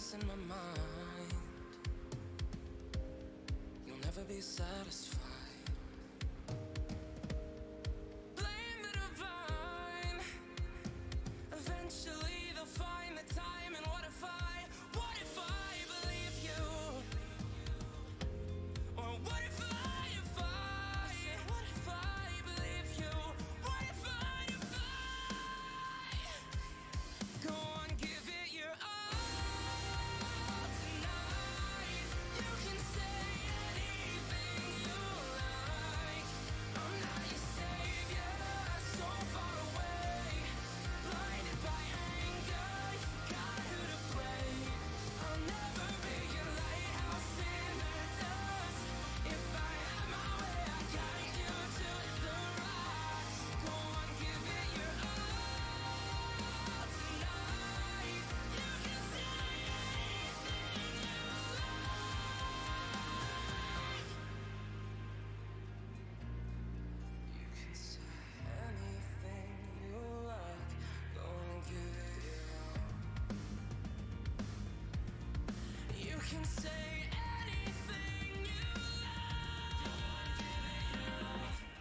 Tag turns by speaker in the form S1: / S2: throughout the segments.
S1: place in my mind. You'll never be satisfied. Blame the divine. Eventually they'll find the time. And what if I believe you? Or what if I believe you? What if I go on, give it your all tonight? You can say anything you like. I'm not your savior, so far away. Blinded by anger, you forgot who to blame. I'll never be your lighthouse in the dust. If I had my way, I'd guide you to the rocks. Go on, give it your all tonight. You can say anything you like. You can say anything you like. Go and give it your all. You can say anything you like. Go and give it your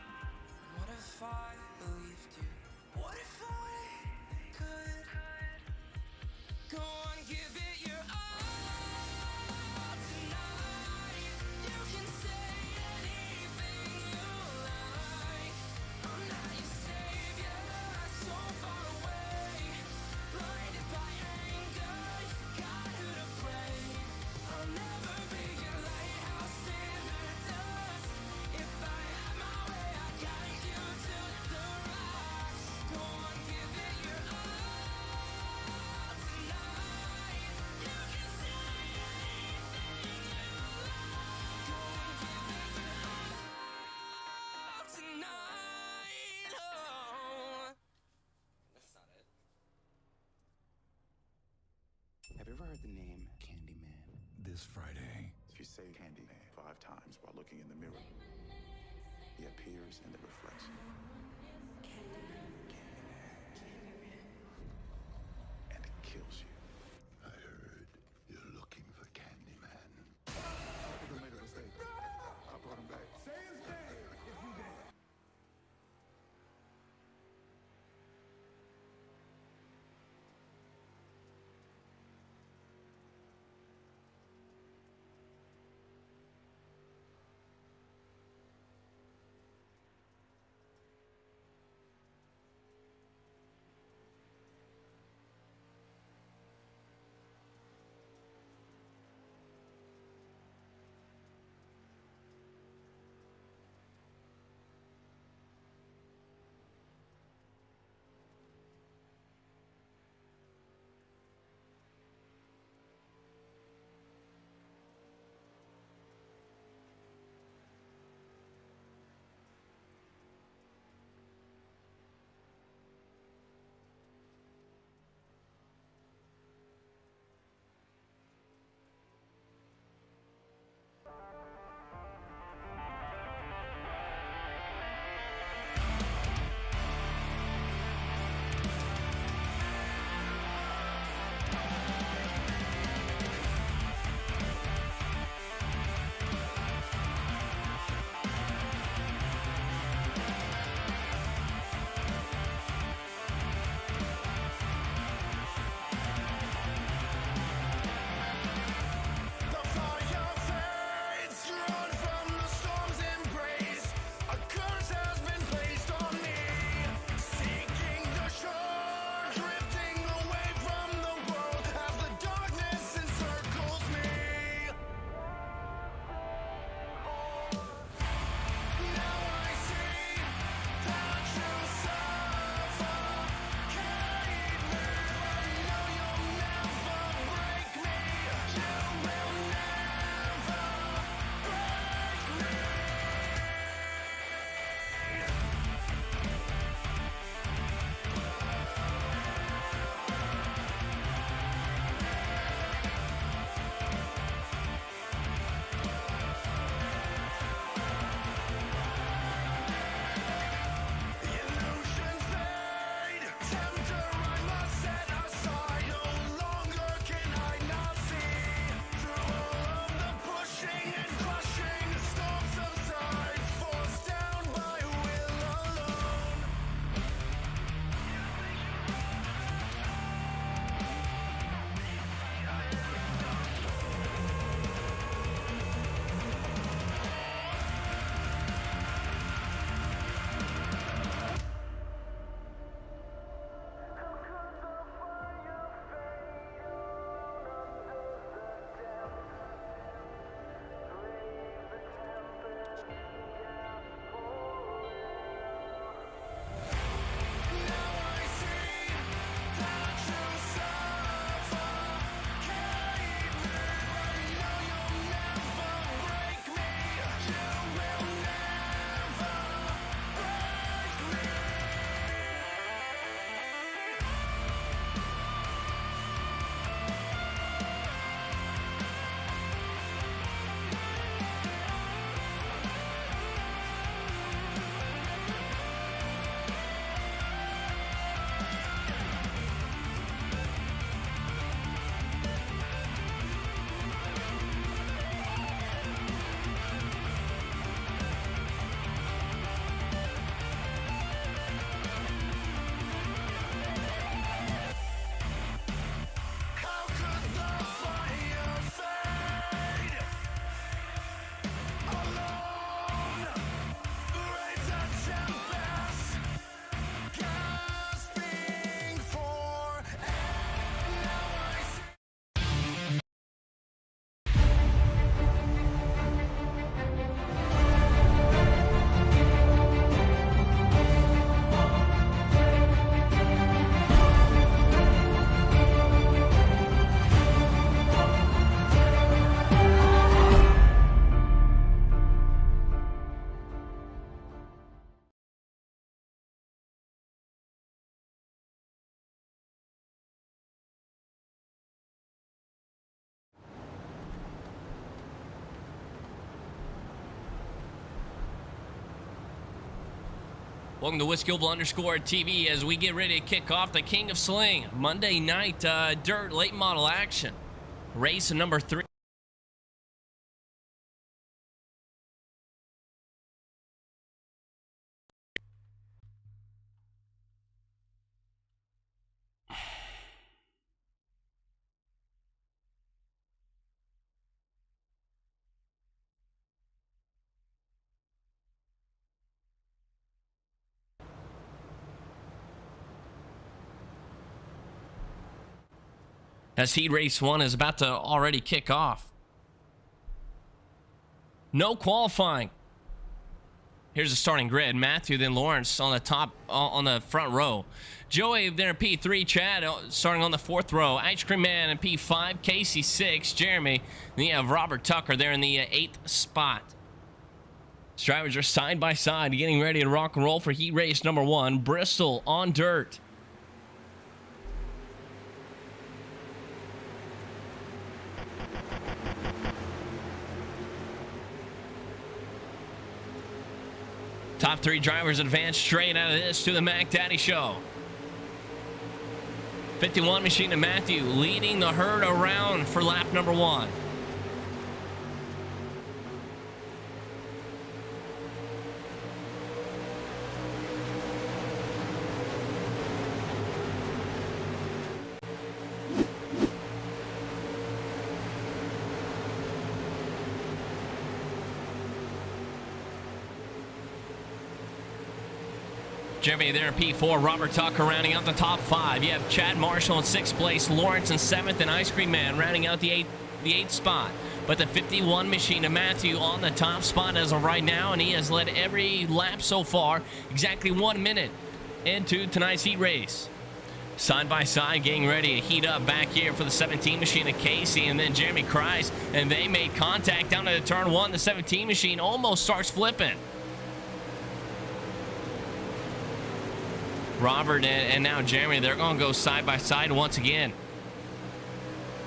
S1: all. What if I believed you? What if I could? Go on, give it your all tonight. You can say anything you like. I'm not your savior, so far away. Blinded by anger, you forgot who to blame. I'll never be your lighthouse in the dust. If I had my way, I'd guide you to the rocks. Go on, give it your all tonight. You can say anything you like. Go on, give it your all tonight. Oh. That's not it.
S2: Have you ever heard the name Candyman?
S3: This Friday,
S4: If you say Candyman 5 times while looking in the mirror, he appears in the reflection. And it kills you.
S5: I heard you're looking for Candyman.
S4: I think I made a mistake. I brought him back. Say his name if you dare.
S3: Welcome to Whiskey Oval _TV as we get ready to kick off the King of Sling Monday night dirt late model action. Race number 3. As heat race 1 is about to already kick off. No qualifying. Here's the starting grid. Matthew, then Lawrence on the top, on the front row. Joey there in P3. Chad starting on the 4th row. Ice Cream Man in P5. Casey 6. Jeremy. Then you have Robert Tucker there in the 8th spot. These drivers are side by side getting ready to rock and roll for heat race number 1. Bristol on dirt. Top 3 drivers advance straight out of this to the Mac Daddy Show. 51 machine to Matthew leading the herd around for lap number 1. Jeremy there in P4, Robert Tucker rounding out the top 5. You have Chad Marshall in 6th place, Lawrence in 7th, and Ice Cream Man rounding out the 8th spot. But the 51 machine to Matthew on the top spot as of right now, and he has led every lap so far, exactly 1 minute into tonight's heat race. Side by side, getting ready to heat up back here for the 17 machine of Casey and then Jeremy Kreis, and they made contact down to turn 1. The 17 machine almost starts flipping. Robert and now Jeremy, they're going to go side by side once again.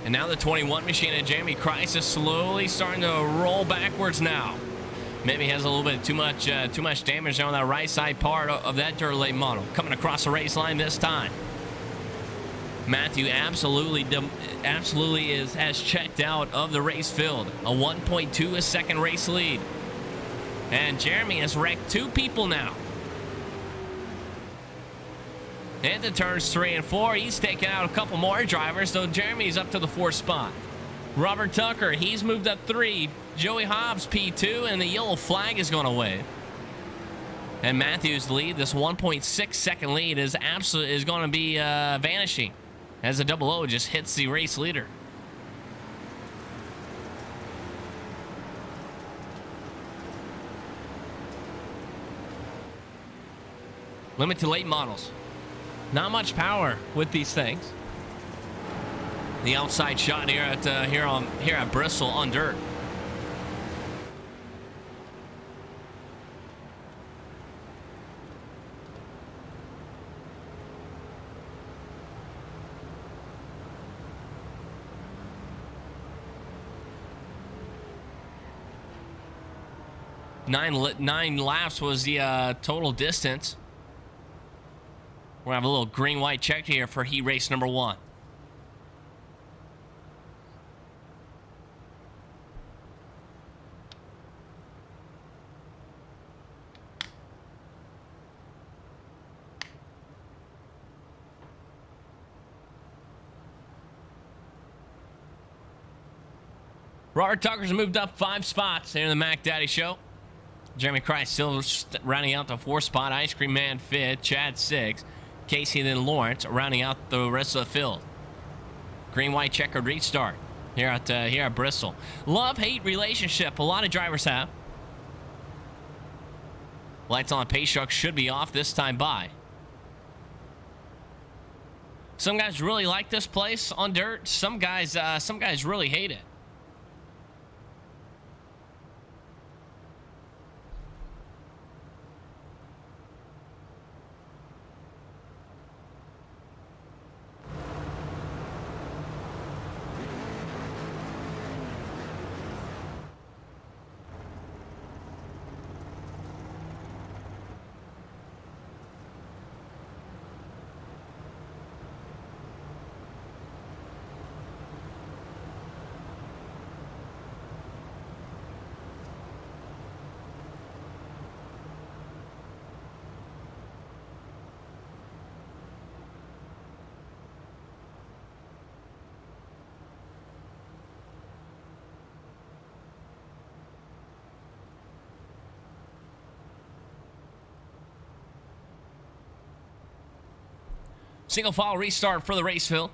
S3: And now the 21 machine and Jeremy Kreis is slowly starting to roll backwards now. Maybe has a little bit too much damage on that right side part of that dirt late model. Coming across the race line this time. Matthew absolutely has checked out of the race field. A 1.2 a second race lead. And Jeremy has wrecked 2 people now. Into turns 3 and 4, he's taken out a couple more drivers, so Jeremy's up to the 4th spot. Robert Tucker, he's moved up 3. Joey Hobbs, P2, and the yellow flag is going to wave. And Matthew's lead, this 1.6 second lead, is going to be vanishing as the 00 just hits the race leader. Limited late models. Not much power with these things. The outside shot here at Bristol on dirt. Nine laps was the total distance. We're going to have a little green-white check here for heat race number 1. Robert Tucker's moved up 5 spots here in the Mac Daddy Show. Jeremy Kreis still rounding out the 4th spot. Ice Cream Man 5th. Chad 6th. Casey then Lawrence rounding out the rest of the field. Green-white checkered restart here at Bristol. Love-hate relationship a lot of drivers have. Lights on the pace truck should be off this time by. Some guys really like this place on dirt. Some guys really hate it. Single file restart for the Raceville.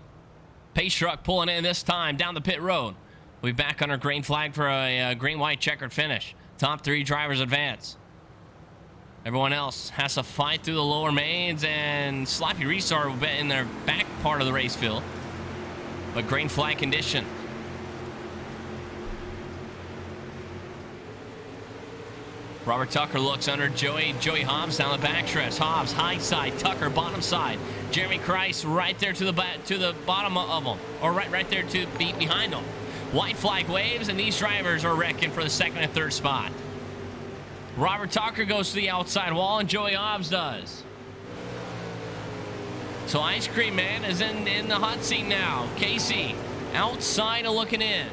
S3: Pace truck pulling in this time down the pit road. We'll be back under green flag for a green-white checkered finish. Top 3 drivers advance. Everyone else has to fight through the lower mains, and sloppy restart will be in their back part of the race field. But green flag condition. Robert Tucker looks under Joey Hobbs down the backstretch. Hobbs high side, Tucker bottom side. Jeremy Christ right there to the bottom of them, or right there to behind them. White flag waves, and these drivers are wrecking for the second and third spot. Robert Tucker goes to the outside wall, and Joey Hobbs does. So Ice Cream Man is in the hot seat now. Casey outside looking in.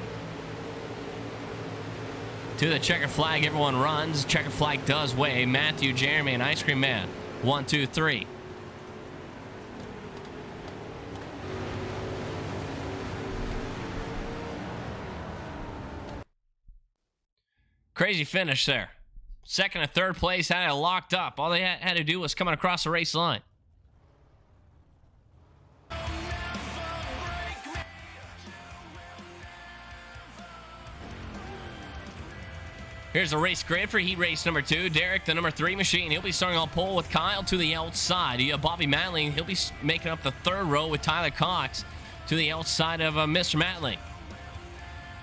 S3: To the checker flag, everyone runs. Checker flag does wave. Matthew, Jeremy, and Ice Cream Man. 1, 2, 3. Crazy finish there. Second and third place had it locked up. All they had to do was coming across the race line. Here's the race grid for heat race number 2. Derek, the number 3 machine. He'll be starting on pole with Kyle to the outside. You have Bobby Matling. He'll be making up the third row with Tyler Cox to the outside of Mr. Matling.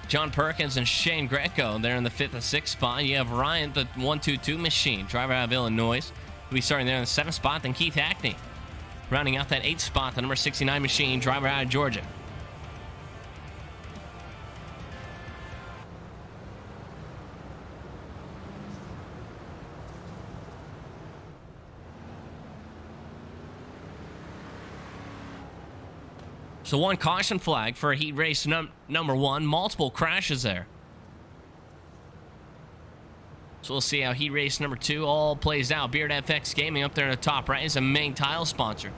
S3: John Perkins and Shane Greco, they're in the 5th and 6th spot. You have Ryan, the 122 machine, driver out of Illinois. He'll be starting there in the 7th spot. Then Keith Hackney, rounding out that 8th spot, the number 69 machine, driver out of Georgia. So one caution flag for heat race number 1. Multiple crashes there. So we'll see how heat race number 2 all plays out. Beard FX Gaming up there in the top right is a main tile sponsor.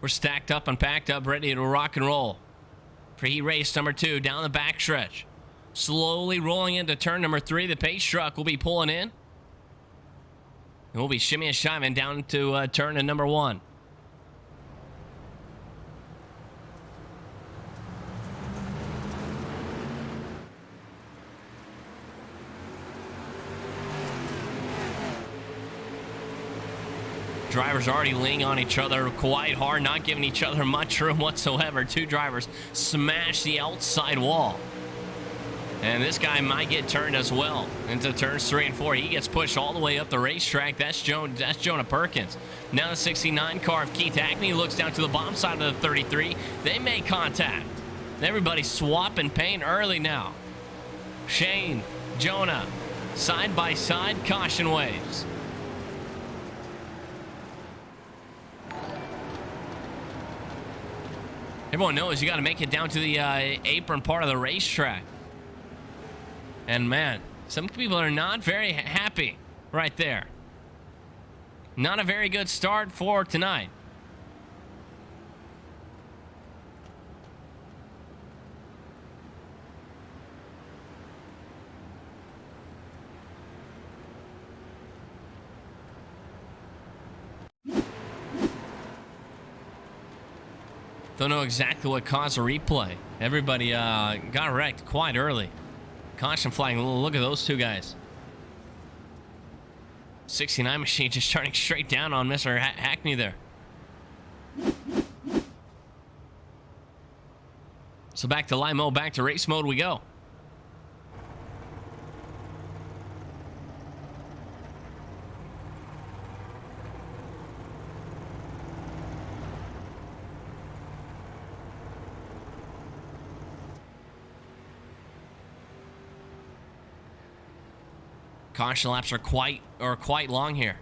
S3: We're stacked up and packed up, ready to rock and roll. For heat race number 2, down the backstretch. Slowly rolling into turn number 3. The pace truck will be pulling in. And we'll be shimmying and shiving down to turn number 1. Drivers already leaning on each other quite hard, not giving each other much room whatsoever. 2 drivers smash the outside wall. And this guy might get turned as well into turns 3 and 4. He gets pushed all the way up the racetrack. That's Jonah Perkins. Now the 69 car of Keith Hackney looks down to the bottom side of the 33. They make contact. Everybody's swapping paint early now. Shane, Jonah, side by side, caution waves. Everyone knows you got to make it down to the apron part of the racetrack. And man, some people are not very happy right there. Not a very good start for tonight. Don't know exactly what caused a replay. Everybody got wrecked quite early. Caution flag. Look at those 2 guys. 69 machine just turning straight down on Mr. Hackney there. So back to live mode, back to race mode we go. Caution laps are quite long here.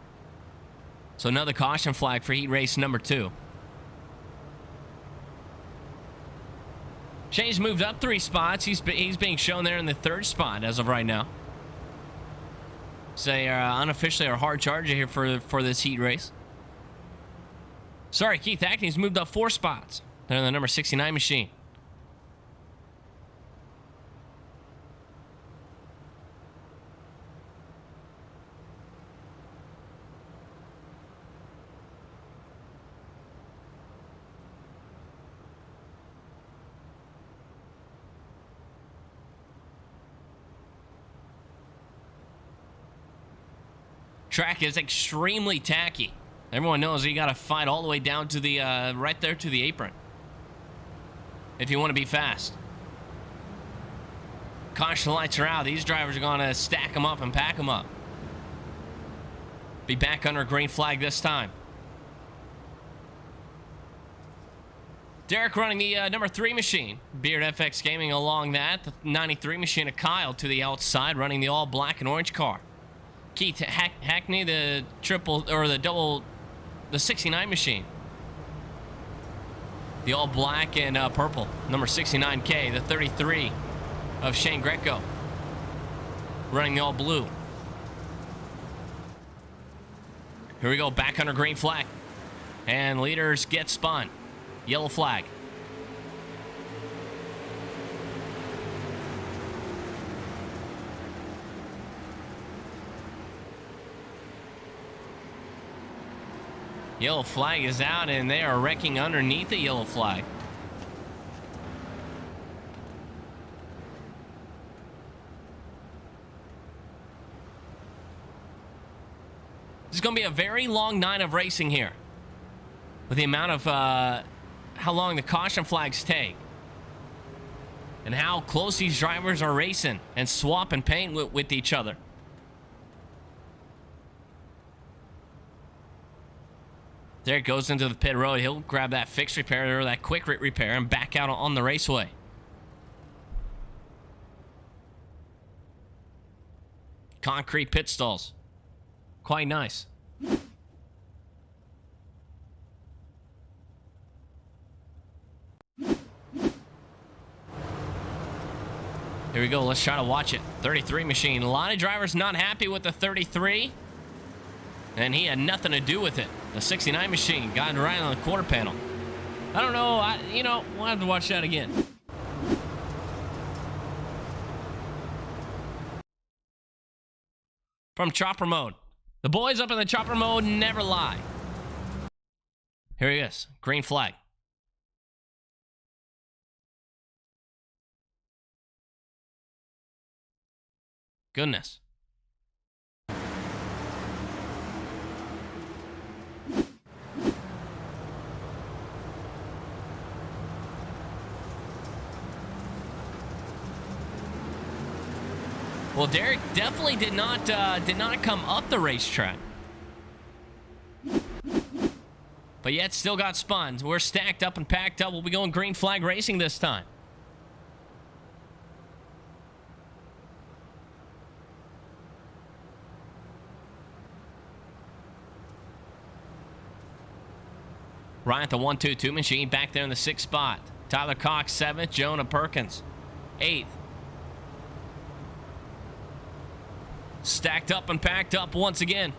S3: So another caution flag for heat race number 2. Shane's moved up 3 spots. He's being shown there in the 3rd spot as of right now. Say unofficially our hard charger here for this heat race. Sorry, Keith Hackney's moved up 4 spots. They're in the number 69 machine. Track is extremely tacky. Everyone knows you got to fight all the way down to the right there to the apron if you want to be fast. Caution lights are out. These drivers are going to stack them up and pack them up. Be back under green flag this time. Derek running the number 3 machine. Beard FX Gaming along that. The 93 machine of Kyle to the outside, running the all black and orange car. Keith Hackney, the 69 machine. The all black and purple, number 69K, the 33 of Shane Greco. Running the all blue. Here we go, back under green flag. And leaders get spun. Yellow flag. Yellow flag is out, and they are wrecking underneath the yellow flag. This is going to be a very long night of racing here. With the amount of how long the caution flags take. And how close these drivers are racing and swapping paint with each other. There it goes into the pit road. He'll grab that fixed repair or that quick repair and back out on the raceway. Concrete pit stalls. Quite nice. Here we go. Let's try to watch it. 33 machine. A lot of drivers not happy with the 33. And he had nothing to do with it. The 69 machine got right on the quarter panel. I don't know. We'll have to watch that again. From chopper mode. The boys up in the chopper mode never lie. Here he is. Green flag. Goodness. Well, Derek definitely did not come up the racetrack, but yet still got spun. We're stacked up and packed up. We'll be going green flag racing this time. Ryan at the 1-2-2 machine back there in the 6th spot. Tyler Cox 7th. Jonah Perkins 8th. Stacked up and packed up once again.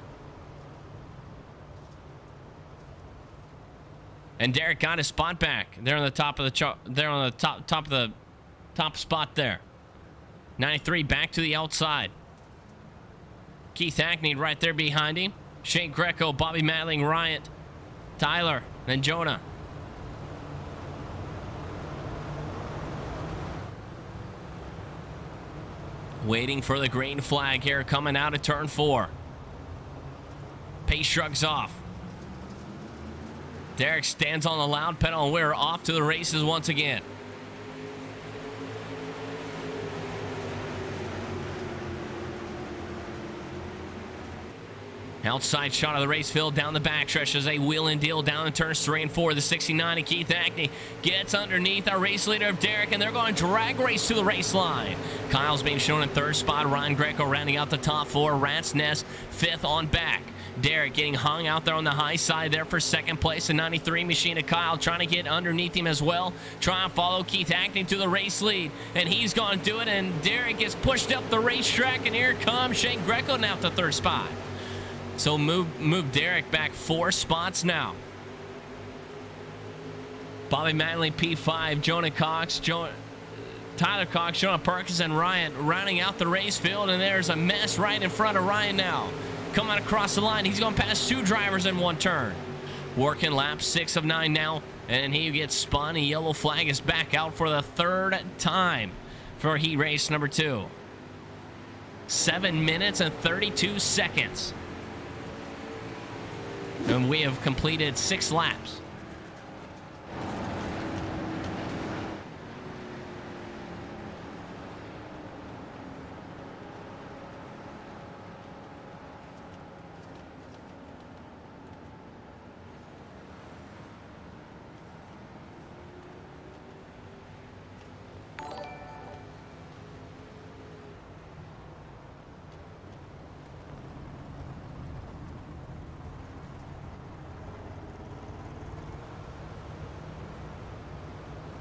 S3: And Derek got his spot back. They're on the top of the they're on the top of the top spot there. 93 back to the outside. Keith Hackney right there behind him. Shane Greco, Bobby Matling, Ryan, Tyler, and Jonah. Waiting for the green flag here, coming out of turn 4. Pace shrugs off. Derek stands on the loud pedal, and we're off to the races once again. Outside shot of the race field down the backstretch as they wheel and deal down in turns 3 and 4. The 69 of Keith Hackney gets underneath our race leader of Derek, and they're going to drag race to the race line. Kyle's being shown in 3rd spot. Ryan Greco rounding out the top 4. Rat's Nest 5th on back. Derek getting hung out there on the high side there for second place. The 93 machine of Kyle trying to get underneath him as well. Trying to follow Keith Hackney to the race lead. And he's going to do it. And Derek gets pushed up the racetrack. And here comes Shane Greco now to third spot. So move Derek back 4 spots now. Bobby Manley, P5, Jonah Cox, Tyler Cox, Jonah Perkins, and Ryan rounding out the race field. And there's a mess right in front of Ryan now. Coming across the line. He's going to pass 2 drivers in 1 turn. Working lap 6 of 9 now. And he gets spun. A yellow flag is back out for the 3rd time for heat race number 2. 7 minutes and 32 seconds. And we have completed 6 laps.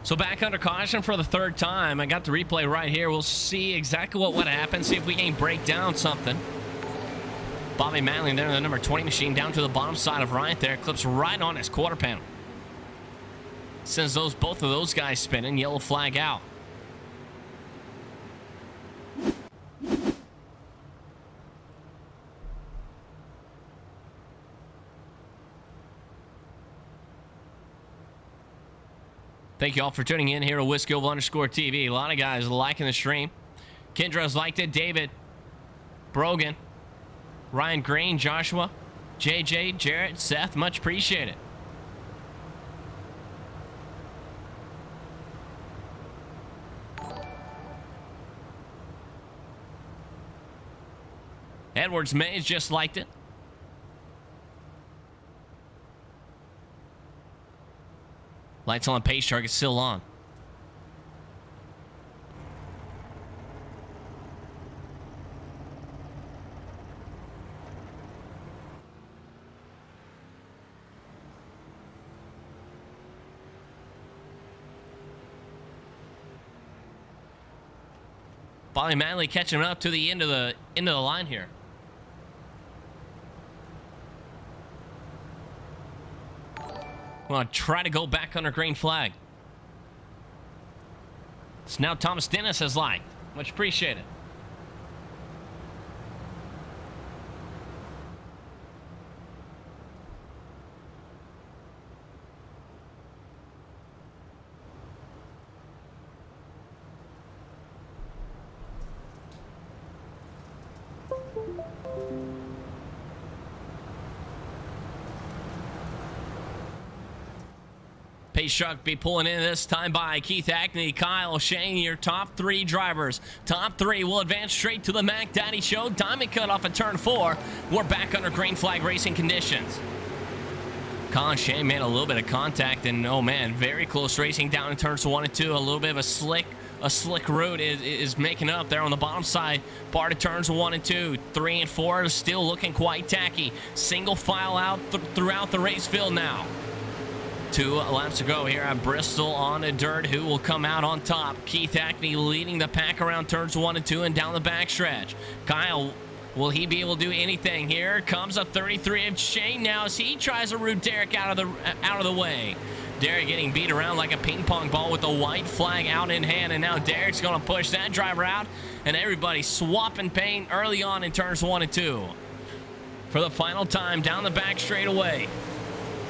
S3: So back under caution for the 3rd time. I got the replay right here. We'll see exactly what would happen. See if we can break down something. Bobby Manley there in the number 20 machine down to the bottom side of Ryan there. Clips right on his quarter panel. Sends both of those guys spinning. Yellow flag out. Thank you all for tuning in here to WhiskeyOval_TV. A lot of guys liking the stream. Kendra's liked it. David, Brogan, Ryan Green, Joshua, JJ, Jarrett, Seth, much appreciated. Edwards Mays just liked it. Lights on, pace target still on. Bobby Manley catching up to the end of the line here. Want to try to go back under green flag. So now Thomas Dennis has liked. Much appreciated. Pace truck be pulling in this time by Keith Hackney, Kyle, Shane, your top 3 drivers. Top 3 will advance straight to the Mac Daddy Show. Diamond cut off at turn 4. We're back under green flag racing conditions. Colin Shane made a little bit of contact, and oh man, very close racing down in turns 1 and 2. A little bit of a slick route is making up there on the bottom side. Part of turns 1 and 2, 3 and 4 is still looking quite tacky. Single file out throughout the race field now. 2 laps to go here at Bristol on the dirt. Who will come out on top? Keith Hackney leading the pack around turns 1 and 2 and down the backstretch. Kyle, will he be able to do anything? Here comes a 33 of Shane now as he tries to root Derek out of the way. Derek getting beat around like a ping pong ball with the white flag out in hand, and now Derek's going to push that driver out, and everybody swapping paint early on in turns 1 and 2. For the final time down the back straightaway.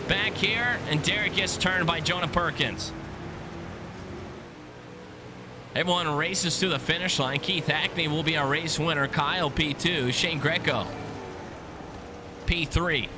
S3: Back here, and Derek gets turned by Jonah Perkins. Everyone races to the finish line. Keith Hackney will be our race winner. Kyle, P2. Shane Greco, P3.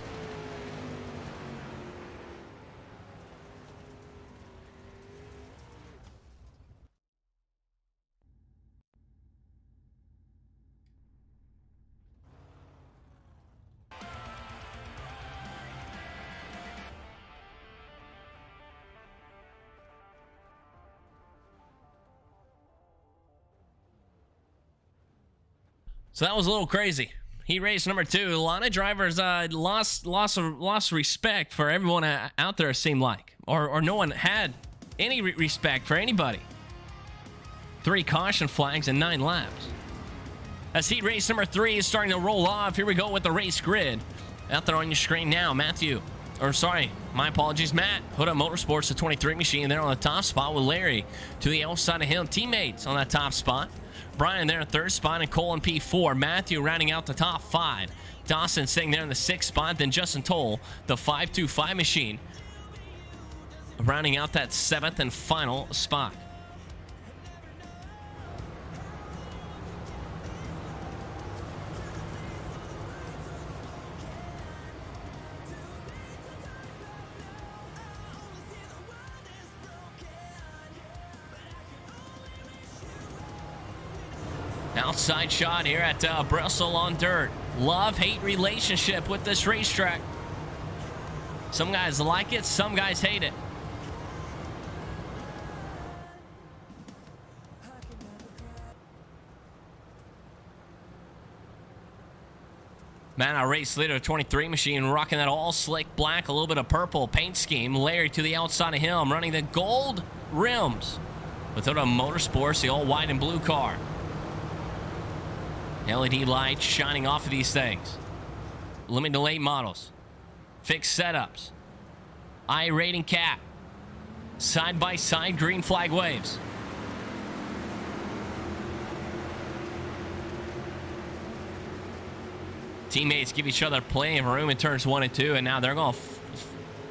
S3: So that was a little crazy. Heat race number 2. A lot of drivers lost respect for everyone out there, it seemed like. Or no one had any respect for anybody. 3 caution flags and 9 laps. As heat race number 3 is starting to roll off, here we go with the race grid. Out there on your screen now, Matt, Hood Up Motorsports, the 23 machine, there on the top spot with Larry to the outside of him. Teammates on that top spot. Brian there in 3rd spot, and Cole in P4. Matthew rounding out the top 5. Dawson sitting there in the 6th spot. Then Justin Toll, the 525 machine, rounding out that 7th and final spot. Outside shot here at Bristol on Dirt. Love-hate relationship with this racetrack. Some guys like it, some guys hate it. Man, our race leader, 23 machine, rocking that all slick black, a little bit of purple paint scheme. Larry to the outside of him, running the gold rims. Without a Motorsports, the all white and blue car. LED lights shining off of these things. Limited delay models. Fixed setups. iRacing cap. Side-by-side green flag waves. Teammates give each other plenty of room in turns 1 and 2, and now they're going to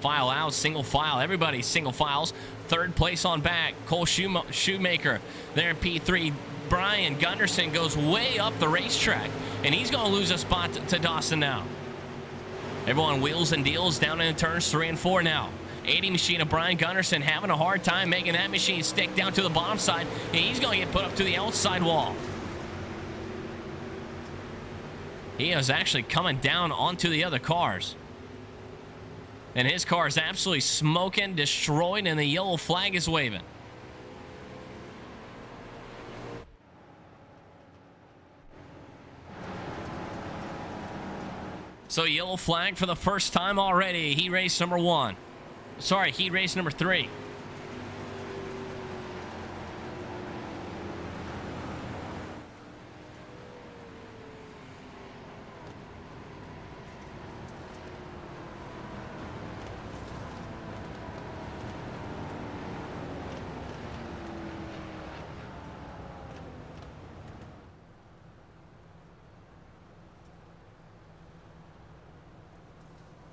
S3: file out, single file. Everybody single files. 3rd place on back. Cole Shoemaker there in P3. Brian Gunderson goes way up the racetrack, and he's going to lose a spot to Dawson now. Everyone wheels and deals down in turns 3 and 4 now. 80 machine of Brian Gunderson having a hard time making that machine stick down to the bottom side, and he's going to get put up to the outside wall. He is actually coming down onto the other cars. And his car is absolutely smoking, destroyed, and the yellow flag is waving. So yellow flag for the first time already. Heat race number 1. Sorry, heat race number 3.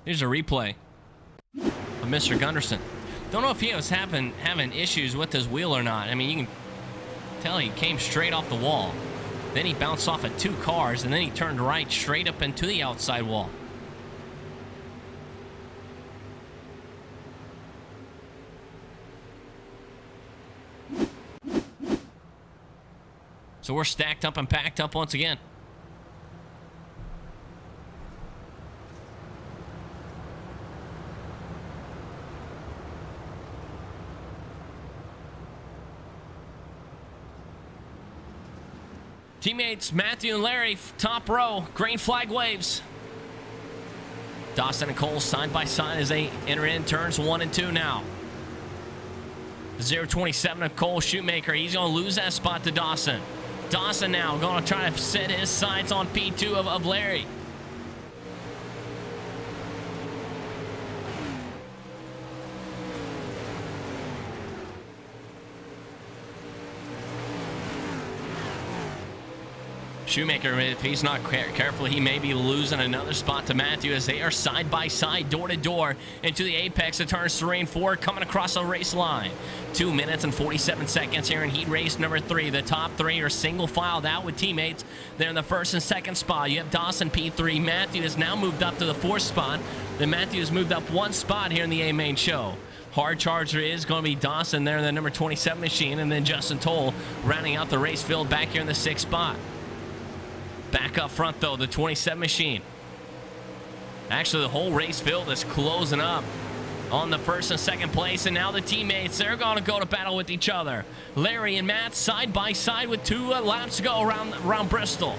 S3: Here's a replay of Mr. Gunderson. Don't know if he was having issues with his wheel or not. I mean, you can tell he came straight off the wall. Then he bounced off of 2 cars, and then he turned right straight up into the outside wall. So we're stacked up and packed up once again. Teammates Matthew and Larry, top row, green flag waves. Dawson and Cole side by side as they enter in turns 1 and 2 now. 027 of Cole Shoemaker. He's going to lose that spot to Dawson. Dawson now going to try to set his sights on P2 of Larry. Shoemaker, if he's not careful, he may be losing another spot to Matthew as they are side by side, door to door into the apex of turns 3 and 4, coming across the race line. 2 minutes and 47 seconds here in heat race number 3. The top 3 are single filed out with teammates. They're in the 1st and 2nd spot. You have Dawson P3. Matthew has now moved up to the 4th spot. Then Matthew has moved up 1 spot here in the A main show. Hard charger is going to be Dawson there in the number 27 machine, and then Justin Toll rounding out the race field back here in the 6th spot. Back up front, though, the 27 machine. Actually, the whole race field is closing up on the 1st and 2nd place, and now the teammates, they're going to go to battle with each other. Larry and Matt side by side with 2 laps to go around Bristol.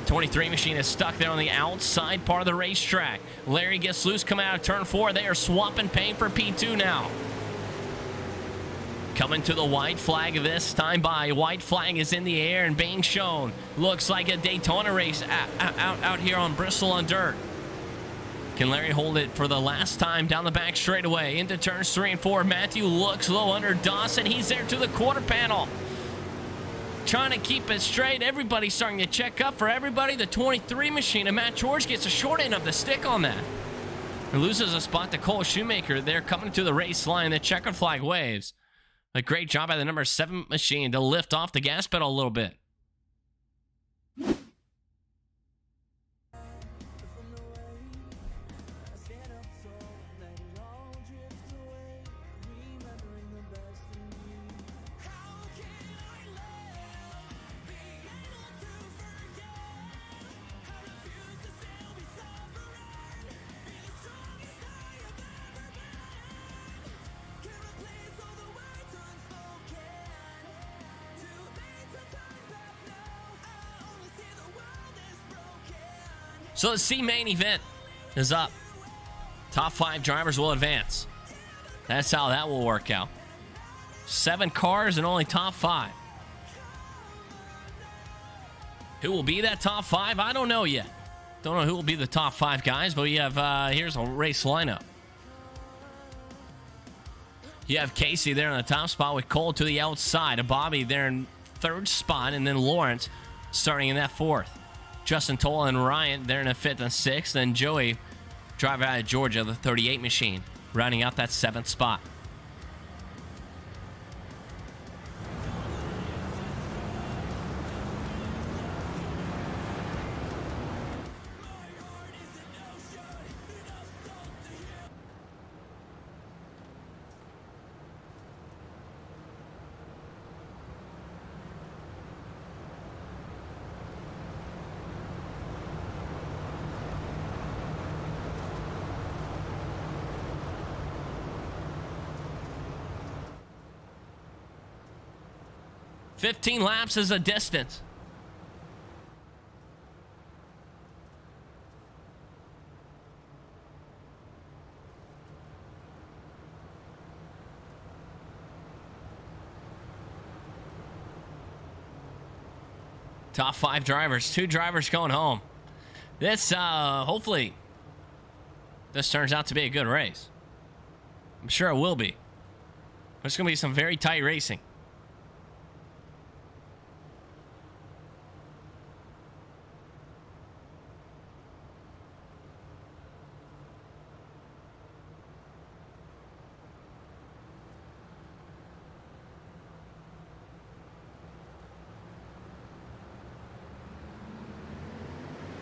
S3: 23 machine is stuck there on the outside part of the racetrack. Larry gets loose coming out of turn 4. They are swapping paint for P2 now. Coming to the white flag this time by. White flag is in the air and being shown. Looks like a Daytona race out here on Bristol Dirt. Can Larry hold it for the last time down the back straightaway into turns 3 and 4? Matthew looks low under Dawson. He's there to the quarter panel. Trying to keep it straight. Everybody's starting to check up for everybody. The 23 machine and Matt George gets a short end of the stick on that. He loses a spot to Cole Shoemaker. They're coming to the race line. The checkered flag waves. A great job by the number 7 machine to lift off the gas pedal a little bit. So the C main event is up. Top 5 drivers will advance. That's how that will work out. 7 cars and only top 5. Who will be that top 5? I don't know yet. Don't know who will be the top 5 guys, but we have, here's a race lineup. You have Casey there in the top spot with Cole to the outside. Bobby there in 3rd spot, and then Lawrence starting in that 4th. Justin Toll and Ryan there in the 5th and 6th. And Joey, driver out of Georgia, the 38 machine, rounding out that 7th spot. "15 laps is a distance." Top 5 drivers, 2 drivers going home. This, hopefully, this turns out to be a good race. I'm sure it will be. There's going to be some very tight racing.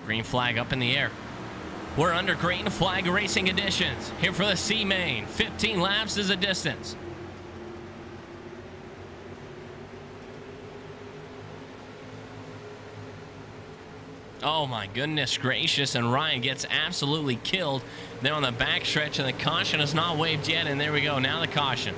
S3: Green flag up in the air. We're under green flag racing conditions. Here for the C main. 15 laps is a distance. Oh my goodness gracious, and Ryan gets absolutely killed there on the backstretch, and the caution is not waved yet, and there we go, now the caution.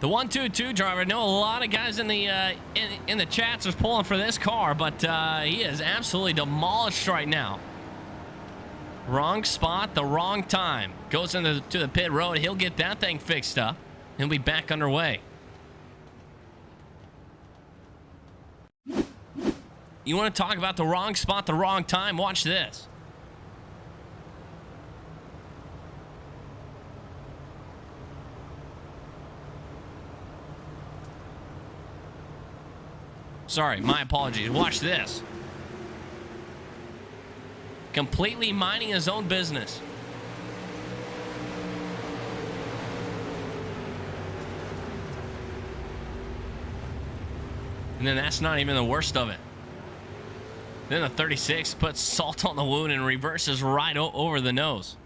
S3: The 122 driver. I know a lot of guys in the chats are pulling for this car, but he is absolutely demolished right now. Wrong spot, the wrong time. Goes into the pit road. He'll get that thing fixed up. He'll be back underway. You want to talk about the wrong spot, the wrong time? Watch this. Sorry, my apologies. Watch this. Completely minding his own business. And then that's not even the worst of it. Then the 36 puts salt on the wound and reverses right over the nose.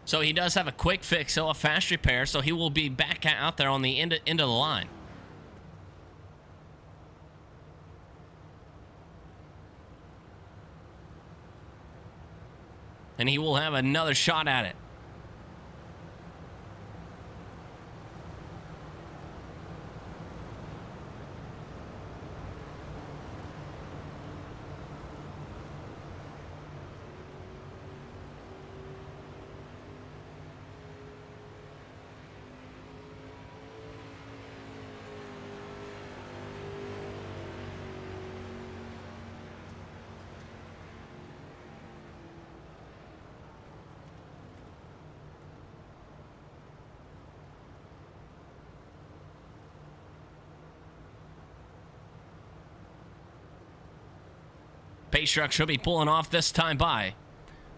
S3: So he does have a quick fix, so a fast repair, so he will be back out there on the end of the line. And he will have another shot at it. Pace truck should be pulling off this time by.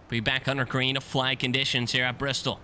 S3: Be back under green of flag conditions here at Bristol.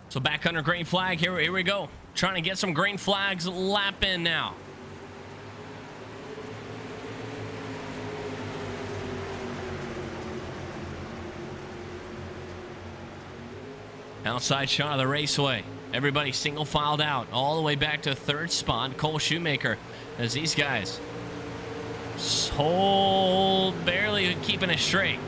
S3: So back under green flag. Here we go. Trying to get some green flags lap in now. Outside shot of the raceway. Everybody single filed out all the way back to third spot. Cole Shoemaker, as these guys barely keeping it straight.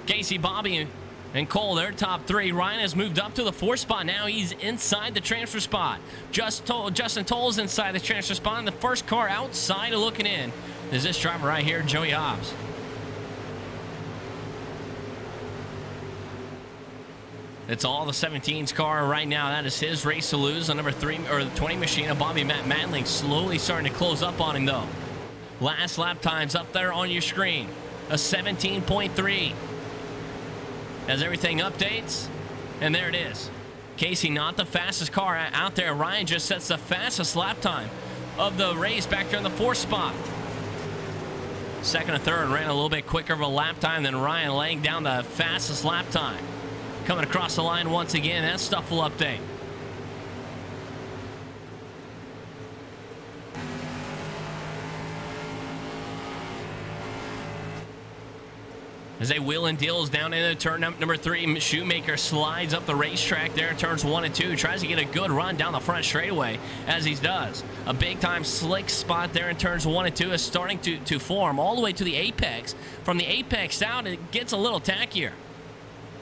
S3: Casey, Bobby, and Cole, they're top three. Ryan has moved up to the fourth spot. Now he's inside the transfer spot. Justin Toll's inside the transfer spot. And the first car outside looking in is this driver right here, Joey Hobbs. It's all the 17's car right now. That is his race to lose. The number 3 or the 20 machine of Bobby Matling slowly starting to close up on him though. Last lap times up there on your screen. A 17.3. As everything updates, and there it is. Casey, not the fastest car out there. Ryan just sets the fastest lap time of the race back there in the fourth spot. Second and third ran a little bit quicker of a lap time than Ryan, laying down the fastest lap time. Coming across the line once again, that stuff will update. As they wheel and deals down into turn number 3, Shoemaker slides up the racetrack there in turns 1 and 2. Tries to get a good run down the front straightaway as he does. A big-time slick spot there in turns 1 and 2 is starting to form all the way to the apex. From the apex out, it gets a little tackier.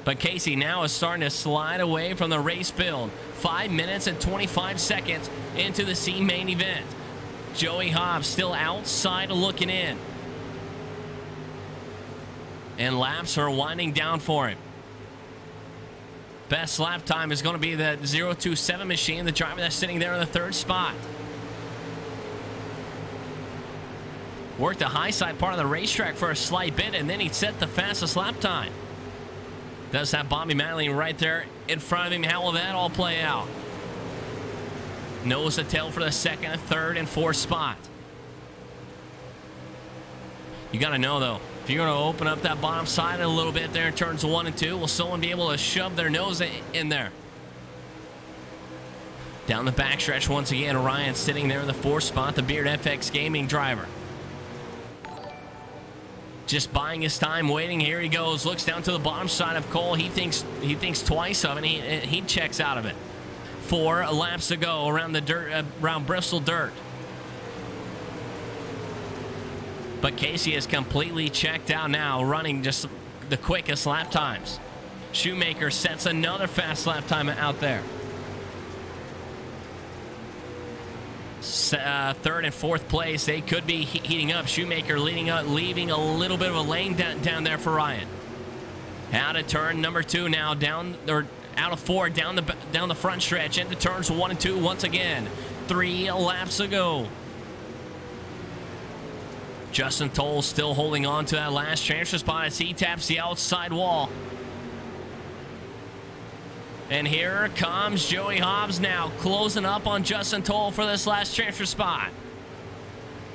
S3: But Casey now is starting to slide away from the race build. 5 minutes and 25 seconds into the C main event. Joey Hobbs still outside looking in. And laps are winding down for him. Best lap time is going to be the 027 machine, the driver that's sitting there in the third spot. Worked the high side part of the racetrack for a slight bit, and then he set the fastest lap time. Does have Bobby Matling right there in front of him. How will that all play out? Nose to tail for the second, third, and fourth spot. You got to know, though, if you're going to open up that bottom side a little bit there in turns 1 and 2, will someone be able to shove their nose in there? Down the backstretch once again, Ryan sitting there in the fourth spot, the Beard FX Gaming driver. Just buying his time, waiting. Here he goes. Looks down to the bottom side of Cole. He thinks twice of it, and he checks out of it. 4 laps to go around the dirt, around Bristol Dirt. But Casey is completely checked out now, running just the quickest lap times. Shoemaker sets another fast lap time out there. Third and fourth place, they could be heating up. Shoemaker leading up, leaving a little bit of a lane down there for Ryan. Out of turn number 2 now, down or out of 4, down the front stretch into turns 1 and 2 once again. 3 laps ago. Justin Toll still holding on to that last transfer spot as he taps the outside wall. And here comes Joey Hobbs now, closing up on Justin Toll for this last transfer spot.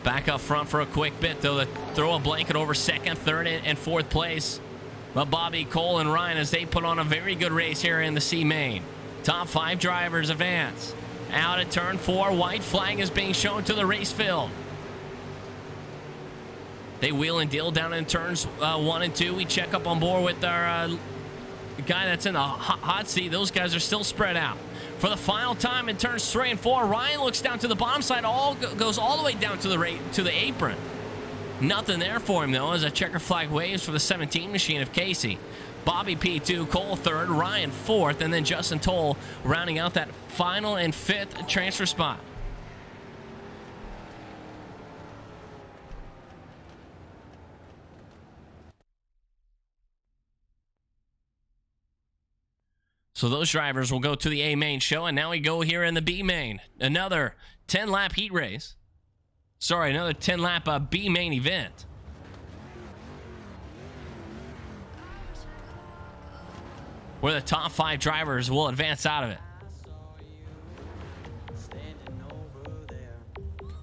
S3: Back up front for a quick bit, though, to throw a blanket over second, third, and fourth place. But Bobby, Cole, and Ryan, as they put on a very good race here in the C Main. Top 5 drivers advance. Out at turn 4, white flag is being shown to the race field. They wheel and deal down in turns 1 and 2. We check up on board with our guy that's in the hot seat. Those guys are still spread out. For the final time in turns 3 and 4, Ryan looks down to the bottom side, goes all the way down to the apron. Nothing there for him, though, as a checker flag waves for the 17 machine of Casey. Bobby P2, Cole 3rd, Ryan 4th, and then Justin Toll rounding out that final and 5th transfer spot. So those drivers will go to the A main show, and now we go here in the B main. Another 10-lap heat race. Sorry, another 10-lap B main event. Where the top 5 drivers will advance out of it.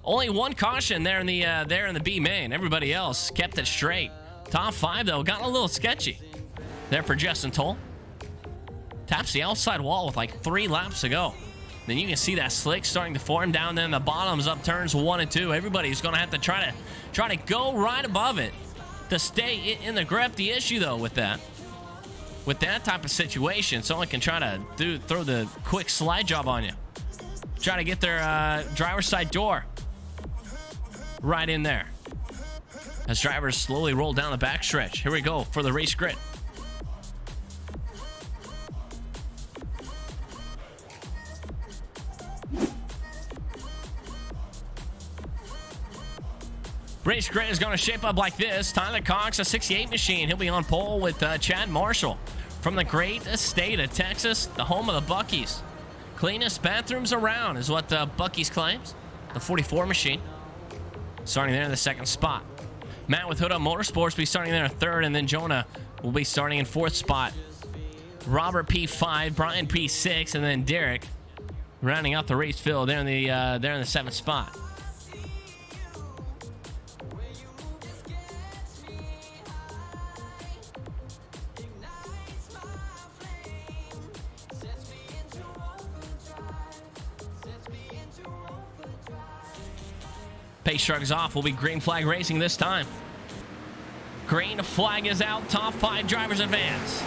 S3: Only one caution there in the B main. Everybody else kept it straight. Top 5 though got a little sketchy. There for Justin Toll. Taps the outside wall with like 3 laps to go. Then you can see that slick starting to form down there in the bottoms up turns 1 and 2. Everybody's going to have to try to go right above it to stay in the grip. The issue though with that type of situation, someone can try to throw the quick slide job on you. Try to get their driver's side door right in there. As drivers slowly roll down the backstretch. Here we go for the race grid. Race grid is going to shape up like this. Tyler Cox, a 68 machine. He'll be on pole with Chad Marshall from the great state of Texas, the home of the Buc-ee's. Cleanest bathrooms around is what Buc-ee's claims. The 44 machine starting there in the 2nd spot. Matt with Hood Up Motorsports will be starting there in 3rd, and then Jonah will be starting in 4th spot. Robert P5, Brian P6, and then Derek rounding out the race field there in the 7th spot. Pace shrugs off. Will be green flag racing this time. Green flag is out. Top 5 drivers advance.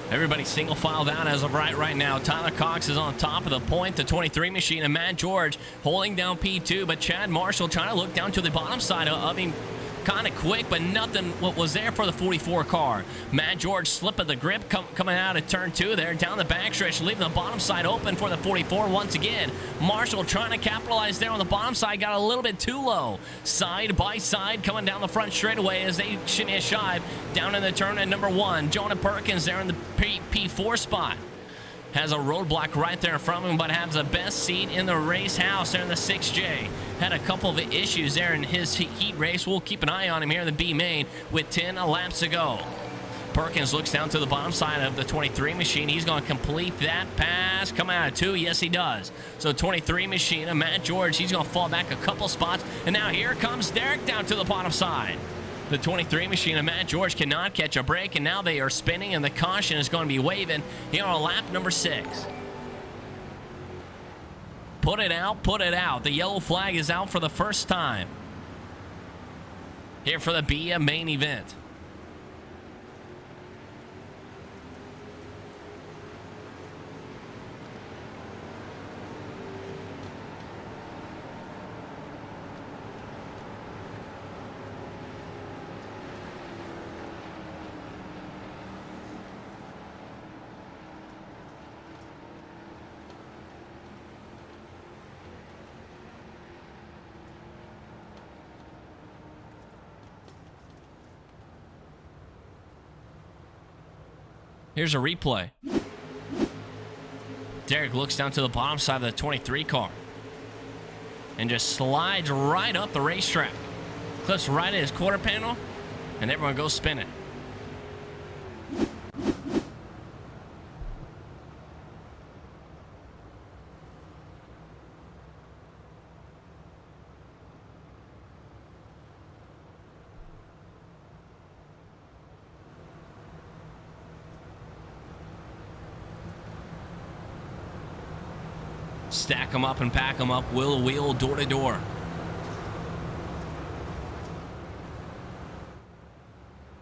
S3: Everybody single file down as of right now. Tyler Cox is on top of the point, the 23 machine, and Matt George holding down P2, but Chad Marshall trying to look down to the bottom side of him. Kind of quick, but nothing what was there for the 44 car. Matt George slipping the grip coming out of turn 2 there, down the backstretch, leaving the bottom side open for the 44 once again. Marshall trying to capitalize there on the bottom side, got a little bit too low. Side by side coming down the front straightaway as they shive down in the turn at number 1. Jonah Perkins there in the P4 spot. Has a roadblock right there in front of him, but has the best seat in the race house there in the 6J. Had a couple of issues there in his heat race. We'll keep an eye on him here in the B main with 10 laps to go. Perkins looks down to the bottom side of the 23 machine. He's going to complete that pass. Coming out of 2. Yes, he does. So 23 machine of Matt George, he's going to fall back a couple spots. And now here comes Derek down to the bottom side. The 23 machine of Matt George cannot catch a break, and now they are spinning, and the caution is going to be waving here on lap number 6. Put it out, put it out. The yellow flag is out for the first time here for the B main event. Here's a replay. Derek looks down to the bottom side of the 23 car and just slides right up the racetrack. Clips right at his quarter panel, and everyone goes spinning. Stack them up and pack them up, wheel to wheel, door to door.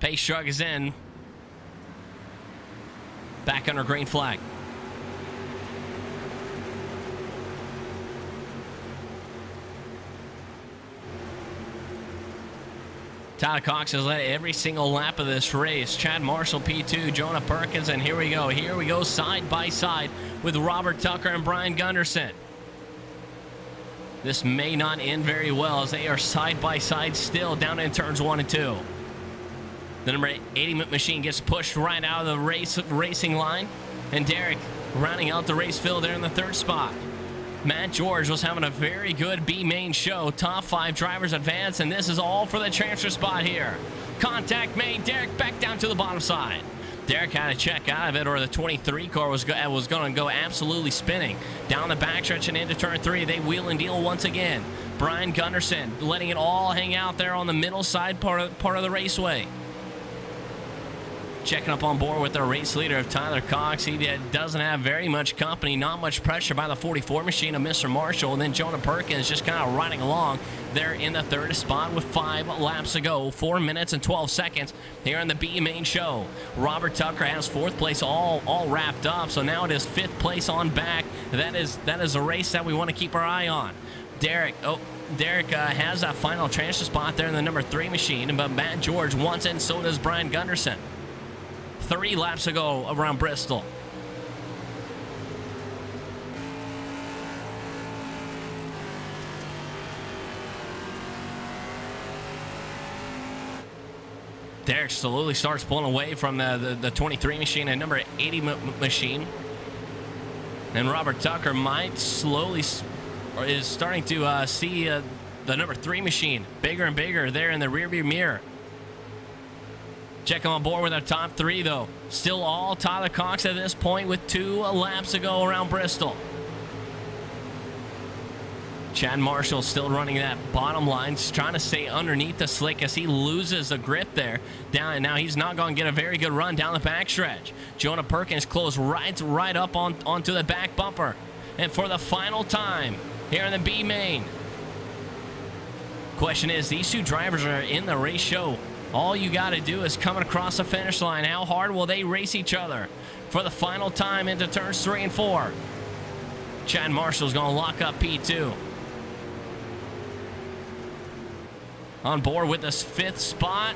S3: Pace truck is in. Back under green flag. Tyler Cox has led every single lap of this race. Chad Marshall, P2, Jonah Perkins, and here we go. Here we go side by side with Robert Tucker and Brian Gunderson. This may not end very well as they are side by side still down in turns 1 and 2. The number 80 machine gets pushed right out of the racing line, and Derek rounding out the race field there in the 3rd spot. Matt George was having a very good B main show. Top 5 drivers advance, and this is all for the transfer spot here. Contact made. Derek back down to the bottom side. Derek had to check out of it, or the 23 car was going to go absolutely spinning. Down the backstretch and into turn 3, they wheel and deal once again. Brian Gunderson letting it all hang out there on the middle side part of the raceway. Checking up on board with their race leader of Tyler Cox. He doesn't have very much company, not much pressure by the 44 machine of Mr. Marshall. And then Jonah Perkins just kind of riding along there in the 3rd spot with 5 laps to go. 4 minutes and 12 seconds here in the B main show. Robert Tucker has 4th place all wrapped up. So now it is 5th place on back. That is a race that we want to keep our eye on. Derek has that final transfer spot there in the number 3 machine. But Matt George wants it, and so does Brian Gunderson. 3 laps to go around Bristol. Derek slowly starts pulling away from the 23 machine and number 80 machine. And Robert Tucker might slowly, or is starting to see the number 3 machine bigger and bigger there in the rearview mirror. Check on board with our top 3, though. Still all Tyler Cox at this point with 2 laps to go around Bristol. Chad Marshall still running that bottom line, trying to stay underneath the slick as he loses the grip there. Down, and now he's not going to get a very good run down the backstretch. Jonah Perkins close right up onto the back bumper. And for the final time here in the B main. Question is, these 2 drivers are in the race show. All you got to do is come across the finish line. How hard will they race each other for the final time into turns 3 and 4? Chad Marshall's going to lock up P2. On board with this 5th spot.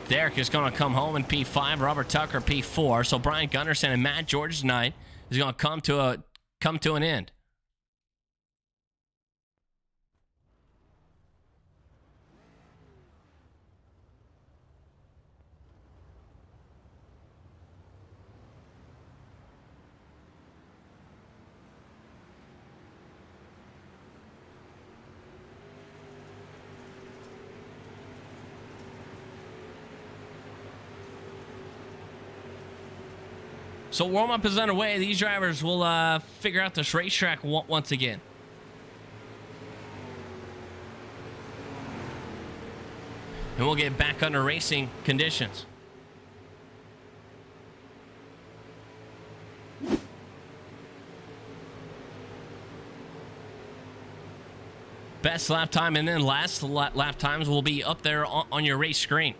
S3: Derek is going to come home in P5. Robert Tucker P4. So Brian Gunderson and Matt George tonight is going to come to an end. So warm-up is underway. These drivers will figure out this racetrack once again. And we'll get back under racing conditions. Best lap time and then last lap times will be up there on your race screen.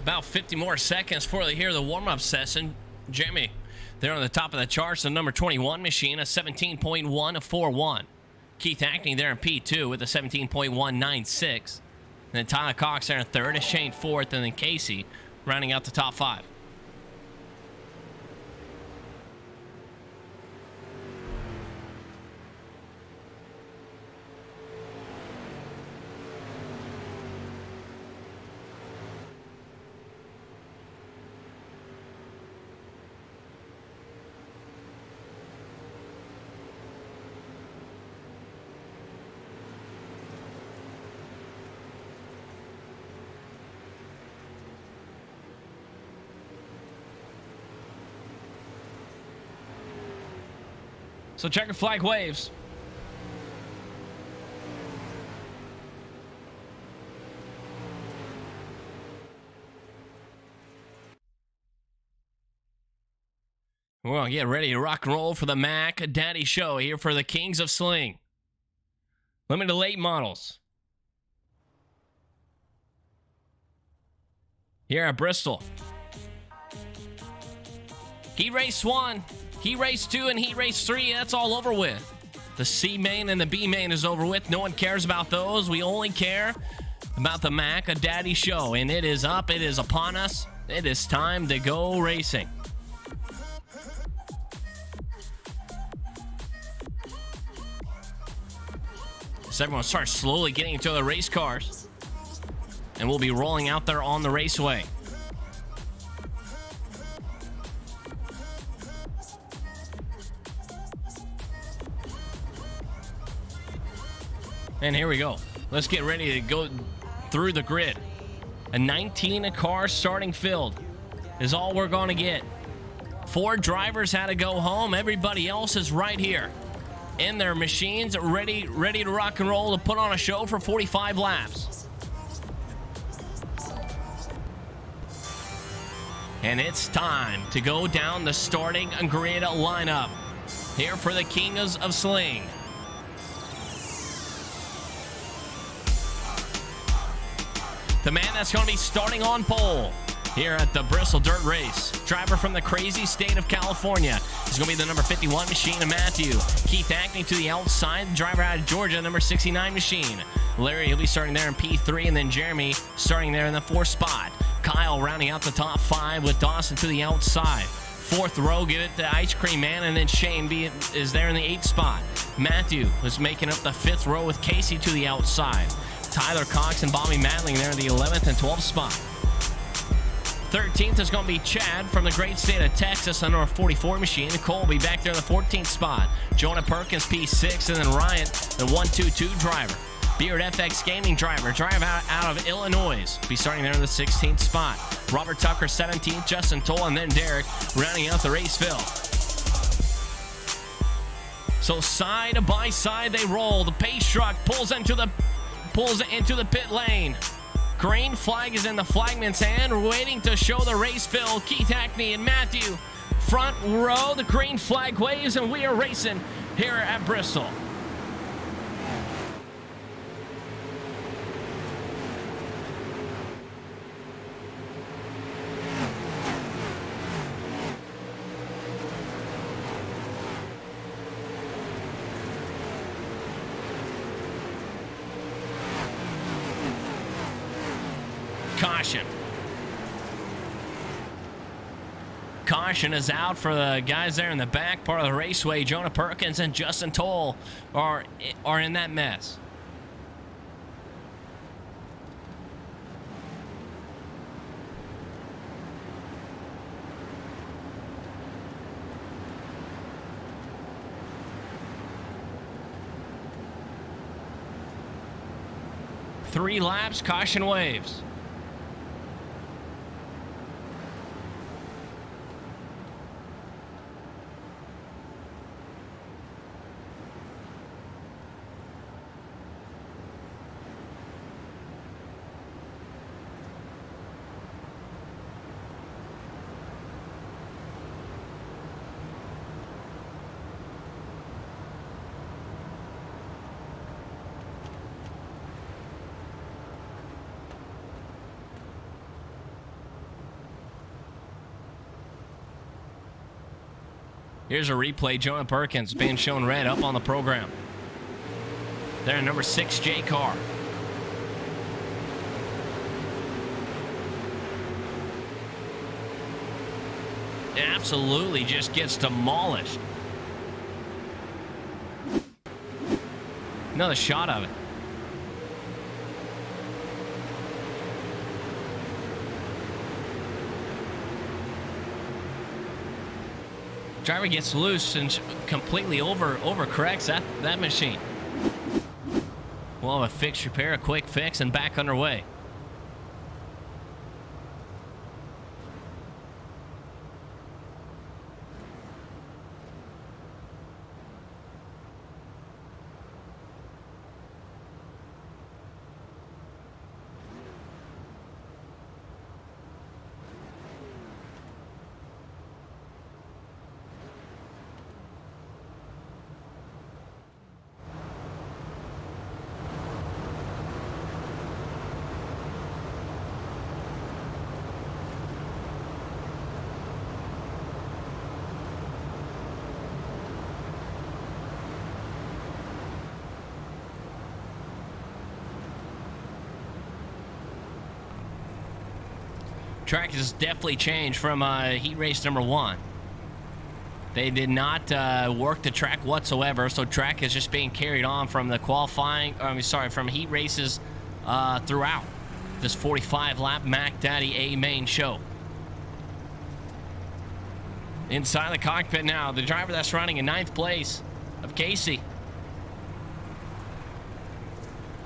S3: About 50 more seconds before they hear the warm-up session. Jeremy, they're on the top of the charts. The number 21 machine, a 17.141. Keith Hackney there in P2 with a 17.196. And then Tyler Cox there in third, Shane fourth, and then Casey rounding out the top 5. So checker flag waves. We're going to get ready to rock and roll for the Mac Daddy Show here for the Kings of Sling. Limited late models. Here at Bristol. Heat Race 1, Heat Race 2, and Heat Race 3, that's all over with. The C main and the B main is over with. No one cares about those. We only care about the Mac Daddy Show. And it is up. It is upon us. It is time to go racing. As everyone starts slowly getting into the race cars. And we'll be rolling out there on the raceway. And here we go. Let's get ready to go through the grid. A 19-car starting field is all we're going to get. 4 drivers had to go home. Everybody else is right here in their machines, ready to rock and roll, to put on a show for 45 laps. And it's time to go down the starting grid lineup here for the Kings of Sling. The man that's going to be starting on pole here at the Bristol Dirt Race. Driver from the crazy state of California. He's going to be the number 51 machine of Matthew. Keith Hackney to the outside. The driver out of Georgia, number 69 machine. Larry, he'll be starting there in P3, and then Jeremy starting there in the 4th spot. Kyle rounding out the top 5 with Dawson to the outside. 4th row, give it to Ice Cream Man, and then Shane is there in the 8th spot. Matthew was making up the 5th row with Casey to the outside. Tyler Cox and Bobby Madling there in the 11th and 12th spot. 13th is going to be Chad from the great state of Texas under a 44 machine. Cole will be back there in the 14th spot. Jonah Perkins, P6, and then Ryan, the 122 driver. Beard FX Gaming driver out of Illinois. Be starting there in the 16th spot. Robert Tucker, 17th, Justin Toll, and then Derek rounding out the race fill. So side by side they roll. The pace truck pulls into the pit lane. Green flag is in the flagman's hand, waiting to show the race fill. Keith Hackney and Matthew, front row. The green flag waves, and we are racing here at Bristol. Caution is out for the guys there in the back part of the raceway. Jonah Perkins and Justin Toll are in that mess. Three laps, caution waves. Here's a replay. Jonah Perkins being shown red up on the program. They're in number 6 J car. Absolutely just gets demolished. Another shot of it. Driver gets loose and completely overcorrects that machine. We'll have a fix repair, a quick fix, and back underway. Track has definitely changed from heat race number 1. They did not work the track whatsoever, so track is just being carried on from the from heat races throughout this 45-lap Mac Daddy A main show. Inside the cockpit now, the driver that's running in 9th place of Casey.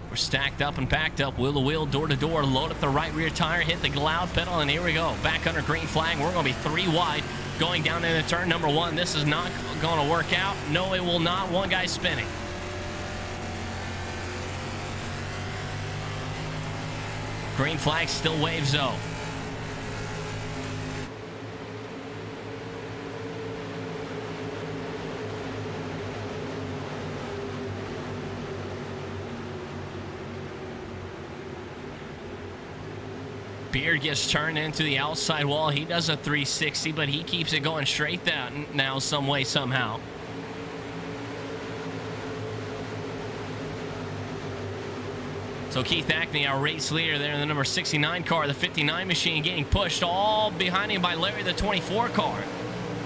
S3: We're stacked up and packed up, wheel to wheel, door to door, load up the right rear tire, hit the loud pedal, and here we go. Back under green flag. We're going to be 3 wide going down into turn number 1. This is not going to work out. No, it will not. One guy spinning. Green flag still waves though. Beard gets turned into the outside wall. He does a 360, but he keeps it going straight down now some way, somehow. So Keith Ackney, our race leader there in the number 69 car, the 59 machine, getting pushed all behind him by Larry, the 24 car.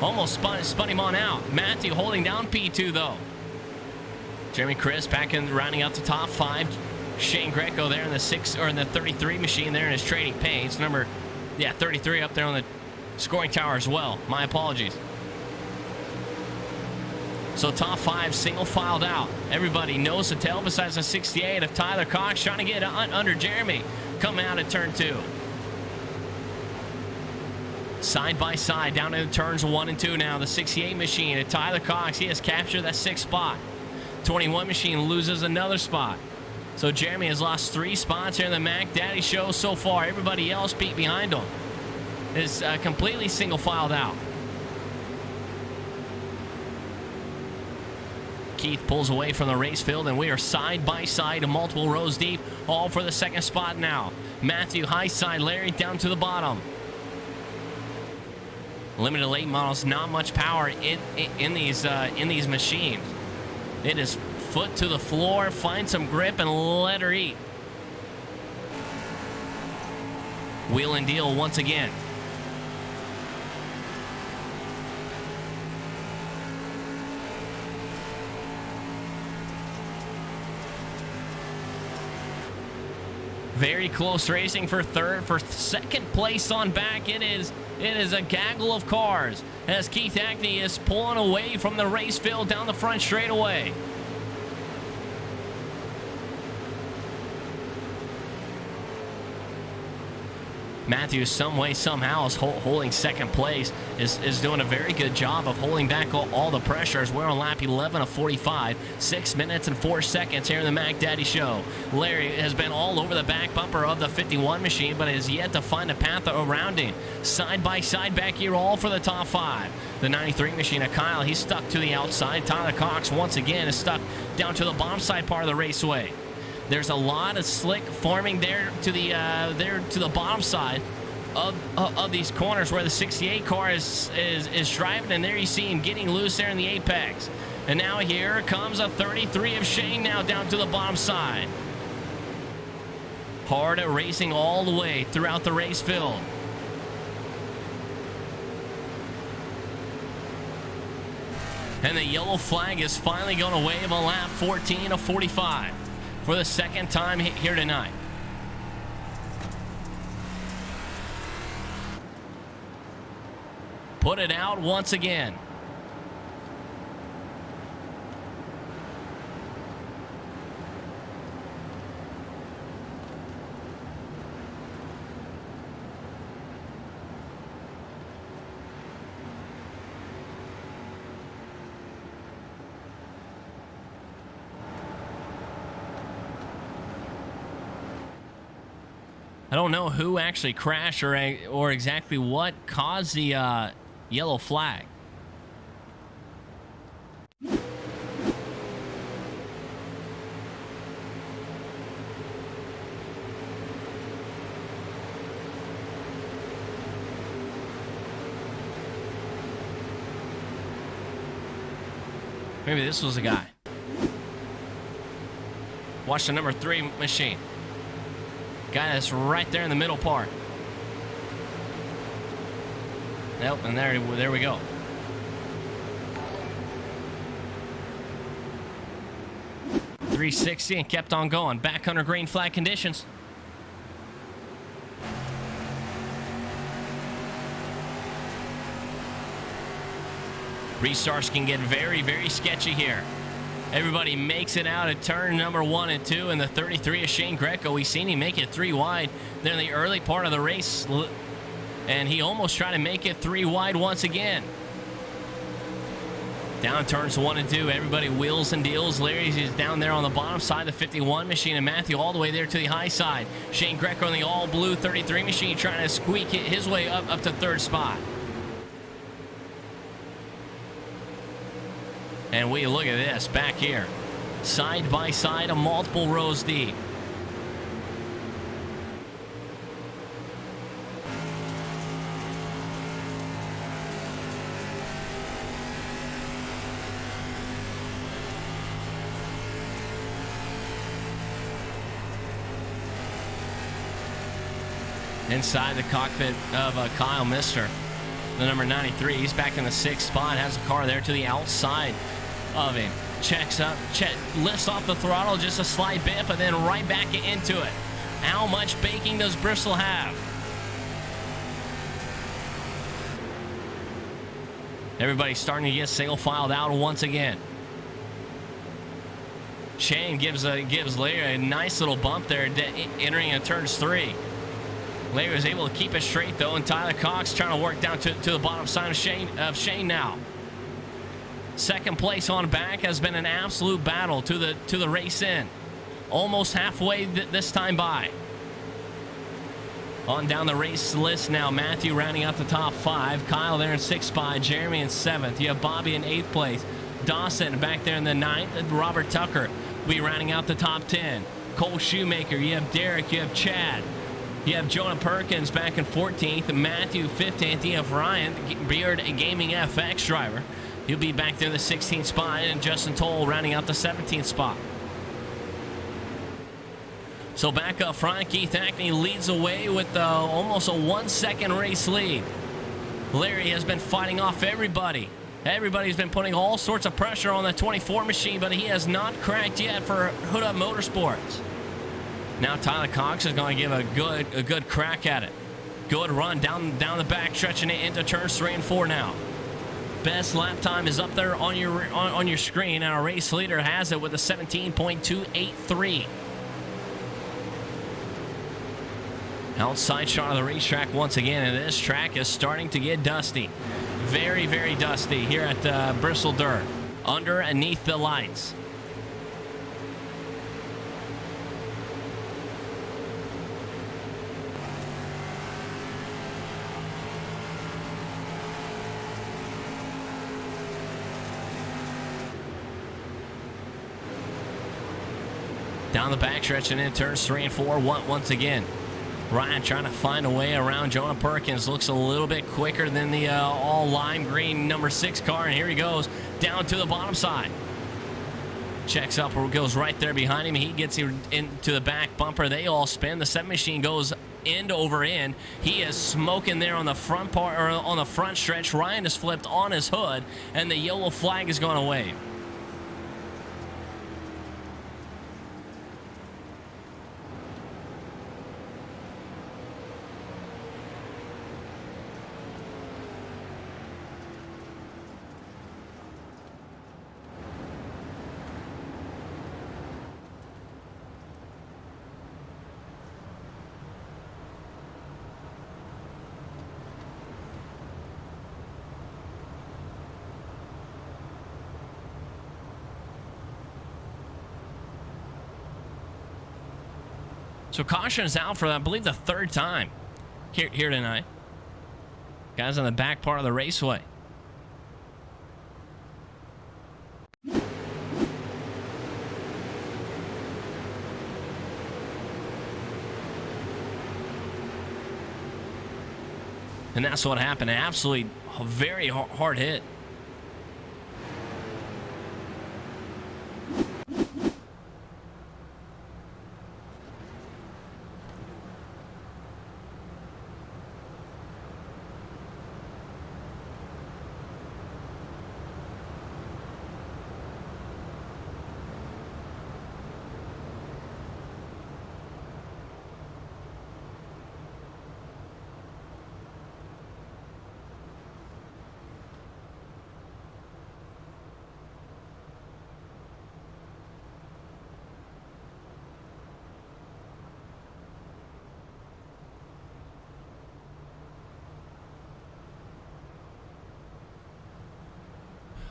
S3: Almost spun him on out. Matthew holding down P2, though. Jeremy Chris back in, rounding out the top 5. Shane Greco there in the 33 machine there in his trading paints. Number 33 up there on the scoring tower as well. My apologies. So top 5 single filed out. Everybody knows the tail besides the 68 of Tyler Cox trying to get under Jeremy. Coming out at turn 2. Side by side down into turns 1 and 2 now. The 68 machine at Tyler Cox. He has captured that 6th spot. 21 machine loses another spot. So Jeremy has lost 3 spots here in the Mac Daddy show so far. Everybody else beat behind him is completely single filed out. Keith pulls away from the race field, and we are side by side, multiple rows deep, all for the 2nd spot now. Matthew high side, Larry down to the bottom. Limited late models, not much power in these machines. It is foot to the floor, find some grip, and let her eat. Wheel and deal once again. Very close racing for 2nd place on back. It is a gaggle of cars as Keith Ackney is pulling away from the race field down the front straightaway. Matthews, some way, somehow, is holding 2nd place, is doing a very good job of holding back all the pressure as we're on lap 11 of 45. 6 minutes and 4 seconds here in the Mac Daddy show. Larry has been all over the back bumper of the 51 machine, but has yet to find a path around him. Side by side back here, all for the top 5. The 93 machine of Kyle, he's stuck to the outside. Tyler Cox, once again, is stuck down to the bottom side part of the raceway. There's a lot of slick forming there to the bottom side of these corners where the 68 car is driving, and there you see him getting loose there in the apex. And now here comes a 33 of Shane now down to the bottom side. Hard at racing all the way throughout the race field. And the yellow flag is finally going to wave on lap 14 of 45 for the second time here tonight. Put it out once again. I don't know who actually crashed or exactly what caused the yellow flag. Maybe this was a guy. Watch the number 3 machine. Guy that's right there in the middle part. Yep, and there we go. .360 and kept on going. Back under green flag conditions. Restarts can get very, very sketchy here. Everybody makes it out at turn number 1 and 2, and the 33 of Shane Greco. We've seen him make it 3 wide there in the early part of the race, and he almost tried to make it 3 wide once again. Down turns 1 and 2, everybody wheels and deals. Larry is down there on the bottom side, the 51 machine, and Matthew all the way there to the high side. Shane Greco in the all-blue 33 machine trying to squeak his way up to 3rd spot. And we look at this back here. Side by side, a multiple rows deep. Inside the cockpit of Kyle Mister, the number 93. He's back in the 6th spot, has a car there to the outside of him. Checks up, lifts off the throttle just a slight bit, but then right back into it. How much baking does Bristol have? Everybody's starting to get single filed out once again. Shane gives Larry a nice little bump there, entering in turns 3. Larry was able to keep it straight though, and Tyler Cox trying to work down to the bottom side of Shane now. Second place on back has been an absolute battle to the race end. Almost halfway this time by. On down the race list now. Matthew rounding out the top 5. Kyle there in 6th spot. Jeremy in 7th. You have Bobby in 8th place. Dawson back there in the 9th. Robert Tucker will be rounding out the top 10. Cole Shoemaker. You have Derek. You have Chad. You have Jonah Perkins back in 14th. Matthew 15th. You have Ryan Beard, a Gaming FX driver. He'll be back there in the 16th spot, and Justin Toll rounding out the 17th spot. So back up front, Keith Hackney leads away with almost a 1-second race lead. Larry has been fighting off everybody. Everybody's been putting all sorts of pressure on the 24 machine, but he has not cracked yet for Hood Up Motorsports. Now Tyler Cox is going to give a good crack at it. Good run down the back, stretching it into turns 3 and 4 now. Best lap time is up there on your screen, and our race leader has it with a 17.283. Outside shot of the racetrack once again, and this track is starting to get dusty. Very, very dusty here at Bristol Dirt, underneath the lights. Down the backstretch and in turns 3 and 4 once again. Ryan trying to find a way around Jonah Perkins. Looks a little bit quicker than the all lime green number 6 car. And here he goes down to the bottom side. Checks up, or goes right there behind him. He gets into the back bumper. They all spin. The 7 machine goes end over end. He is smoking there on the front part, or on the front stretch. Ryan is flipped on his hood, and the yellow flag is going to wave. So caution is out for, I believe, the 3rd time here tonight. Guys on the back part of the raceway. And that's what happened. Absolutely a very hard hit.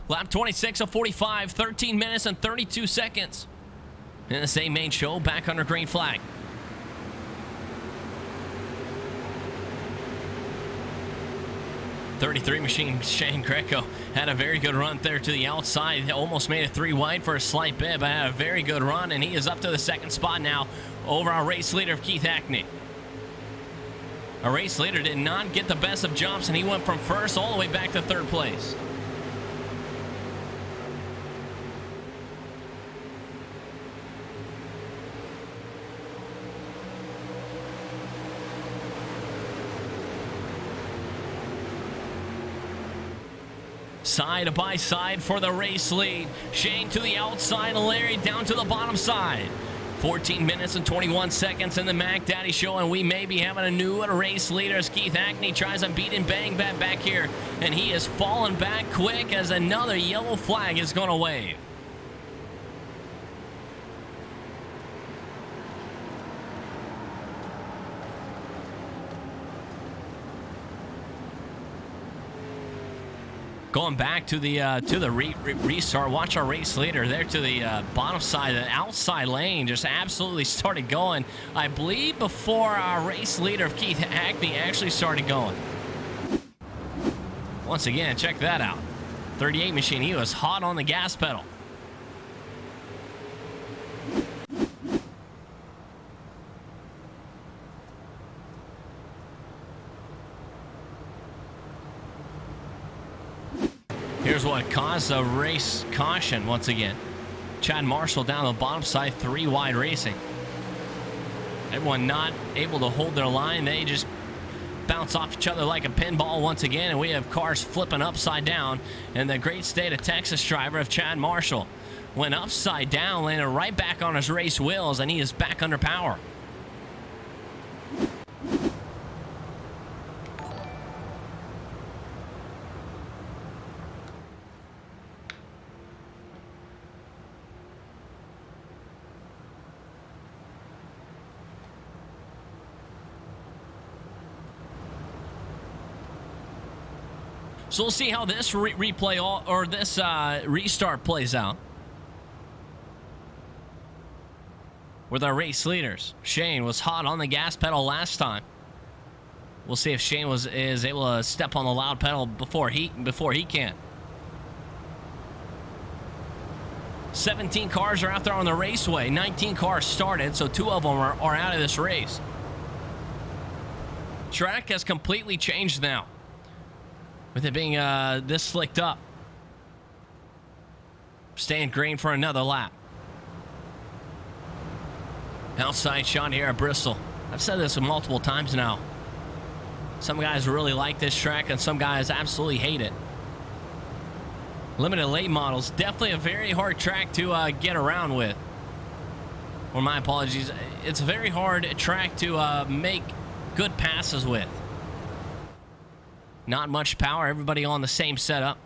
S3: Lap 26 of 45, 13 minutes and 32 seconds. In the same main show, back under green flag. .33 machine Shane Greco had a very good run there to the outside. Almost made it 3 wide for a slight bit, but had a very good run, and he is up to the 2nd spot now over our race leader of Keith Hackney. Our race leader did not get the best of jumps, and he went from 1st all the way back to 3rd place. Side by side for the race lead. Shane to the outside, Larry down to the bottom side. 14 minutes and 21 seconds in the Mac Daddy Show, and we may be having a new race leader as Keith Hackney tries to beat and bang back here, and he is falling back quick as another yellow flag is going to wave. Going back to the restart. Watch our race leader there to the bottom side. The outside lane just absolutely started going, I believe, before our race leader of Keith Hackney actually started going. Once again, check that out. 38 machine, he was hot on the gas pedal. Here's what caused a race caution once again. Chad Marshall down the bottom side, 3 wide racing. Everyone not able to hold their line. They just bounce off each other like a pinball once again, and we have cars flipping upside down. And the great state of Texas driver of Chad Marshall went upside down, landed right back on his race wheels, and he is back under power. So we'll see how this restart plays out with our race leaders. Shane was hot on the gas pedal last time. We'll see if Shane is able to step on the loud pedal before he can. 17 cars are out there on the raceway. 19 cars started, so 2 of them are out of this race. Track has completely changed now, with it being this slicked up. Staying green for another lap. Outside shot here at Bristol. I've said this multiple times now. Some guys really like this track and some guys absolutely hate it. Limited late models, definitely a very hard track to get around with. Or my apologies, it's a very hard track to make good passes with. Not much power, everybody on the same setup.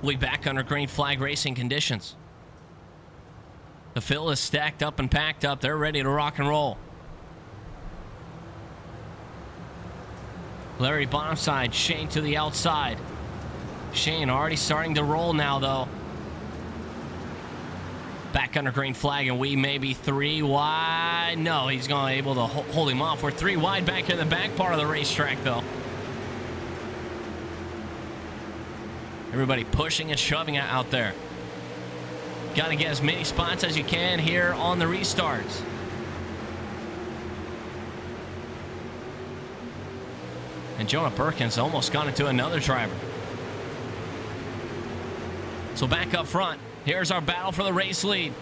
S3: We'll be back under green flag racing conditions. The fill is stacked up and packed up. They're ready to rock and roll. Larry bottom side, Shane to the outside. Shane already starting to roll now, though. Back under green flag, and we may be 3 wide. No, he's going to be able to hold him off. We're 3 wide back in the back part of the racetrack, though. Everybody pushing and shoving out there. Got to get as many spots as you can here on the restarts. And Jonah Perkins almost got into another driver. So back up front, here's our battle for the race lead.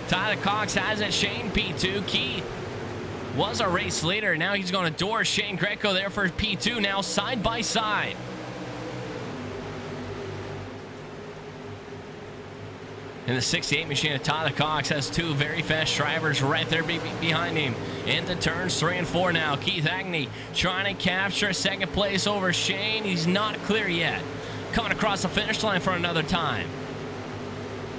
S3: Tyler Cox has it. Shane P2. Keith was our race leader. Now he's going to door Shane Greco there for P2. Now side by side. And the 68 machine of Tyler Cox has 2 very fast drivers right there behind him. Into turns 3 and 4 now. Keith Hackney trying to capture second place over Shane. He's not clear yet. Coming across the finish line for another time.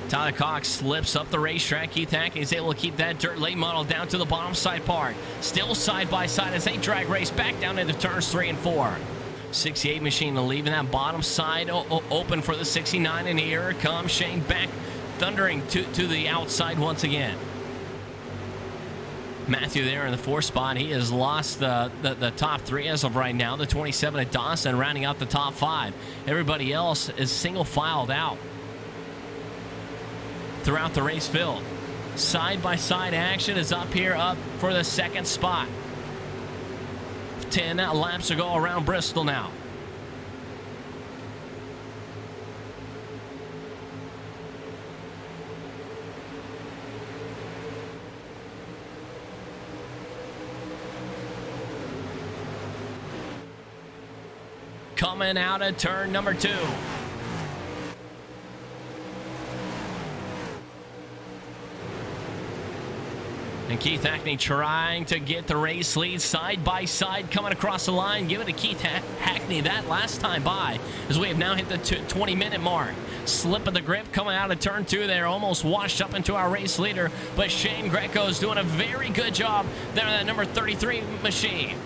S3: Tyler Cox slips up the racetrack. Keith Hackney is able to keep that dirt late model down to the bottom side part. Still side by side as they drag race back down into turns 3 and 4. 68 machine leaving that bottom side open for the 69, and here comes Shane back thundering to the outside once again. Matthew there in the 4th spot. He has lost the top 3 as of right now. The 27 at Dawson rounding out the top 5. Everybody else is single filed out throughout the race field. Side by side action is up for the 2nd spot. 10 laps to go around Bristol now. Coming out of turn number 2. And Keith Hackney trying to get the race lead side by side, coming across the line. Give it to Keith Hackney that last time by, as we have now hit the 20-minute mark. Slip of the grip coming out of turn 2 there, almost washed up into our race leader. But Shane Greco is doing a very good job there on that number 33 machine.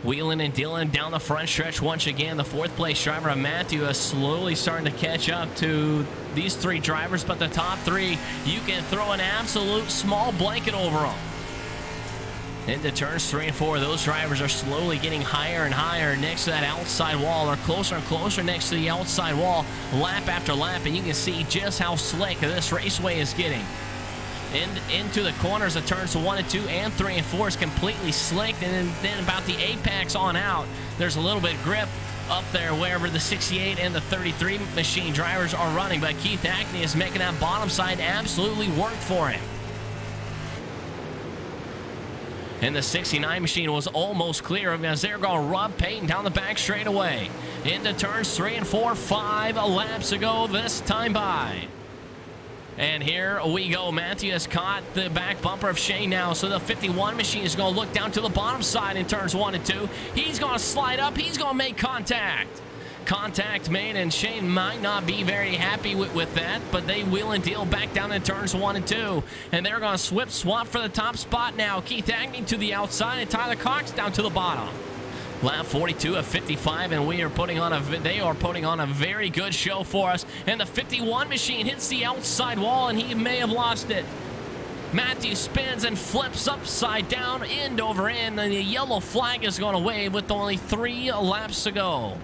S3: Wheeling and dealing down the front stretch once again. The 4th place driver of Matthew is slowly starting to catch up to these 3 drivers, but the top 3, you can throw an absolute small blanket over them. Into turns 3 and 4, those drivers are slowly getting higher and higher next to that outside wall, or closer and closer next to the outside wall, lap after lap, and you can see just how slick this raceway is getting. Into the corners of turns 1 and 2 and 3 and 4 is completely slicked, and then about the apex on out, there's a little bit of grip up there wherever the 68 and the 33 machine drivers are running, but Keith Hackney is making that bottom side absolutely work for him. And the 69 machine was almost clear of him as they're going to rub Payton down the back straightaway. Into turns 3 and 4, 5 laps ago this time by. And here we go. Matthew has caught the back bumper of Shane now. So the 51 machine is going to look down to the bottom side in turns 1 and 2. He's going to slide up. He's going to make contact. Contact made, and Shane might not be very happy with that, but they wheel and deal back down in turns 1 and 2. And they're going to swap for the top spot now. Keith Agnew to the outside, and Tyler Cox down to the bottom. Lap 42 of 55, and they are putting on a very good show for us. And the 51 machine hits the outside wall, and he may have lost it. Matthew spins and flips upside down, end over end, and the yellow flag is going to wave with only 3 laps to go.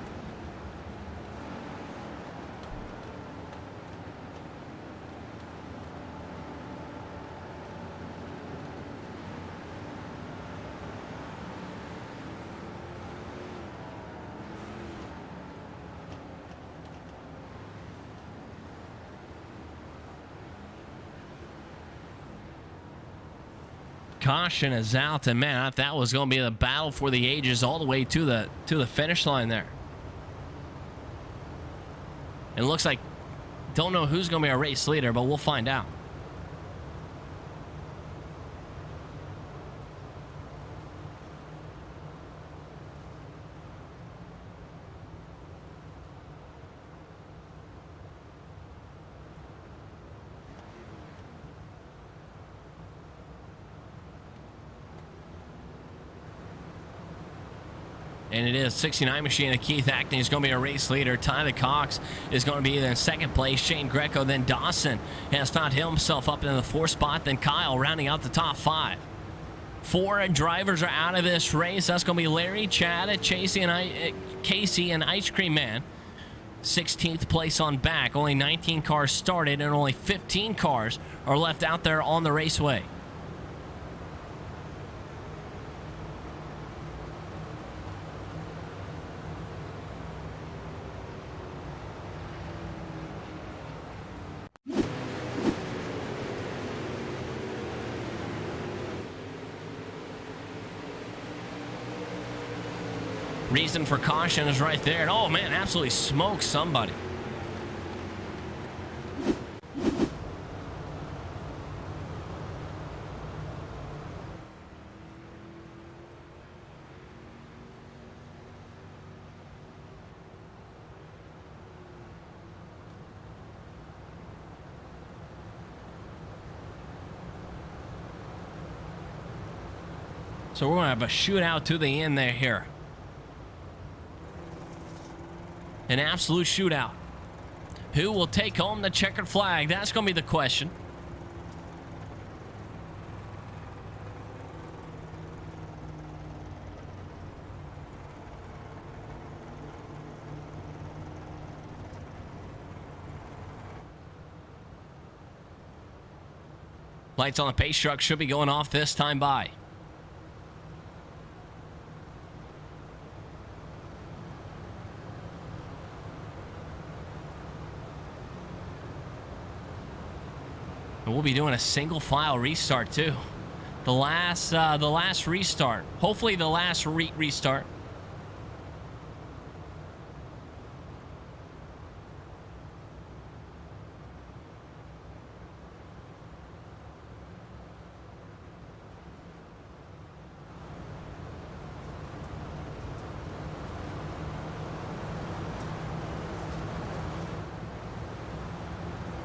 S3: Caution is out, and man, I thought that was going to be the battle for the ages all the way to the finish line there. It looks like, don't know who's going to be our race leader, but we'll find out. And it is 69 machine of Keith Agnew is going to be a race leader. Tyler Cox is going to be in second place. Shane Greco, then Dawson has found himself up in the 4th spot. Then Kyle rounding out the top 5. 4 drivers are out of this race. That's going to be Larry, Chad, Casey, and Ice Cream Man. 16th place on back. Only 19 cars started, and only 15 cars are left out there on the raceway. Reason for caution is right there. And oh man, absolutely smoked somebody. So we're going to have a shootout to the end there here. An absolute shootout. Who will take home the checkered flag? That's going to be the question. Lights on the pace truck should be going off this time by. And we'll be doing a single file restart too. The last restart. Hopefully the last restart.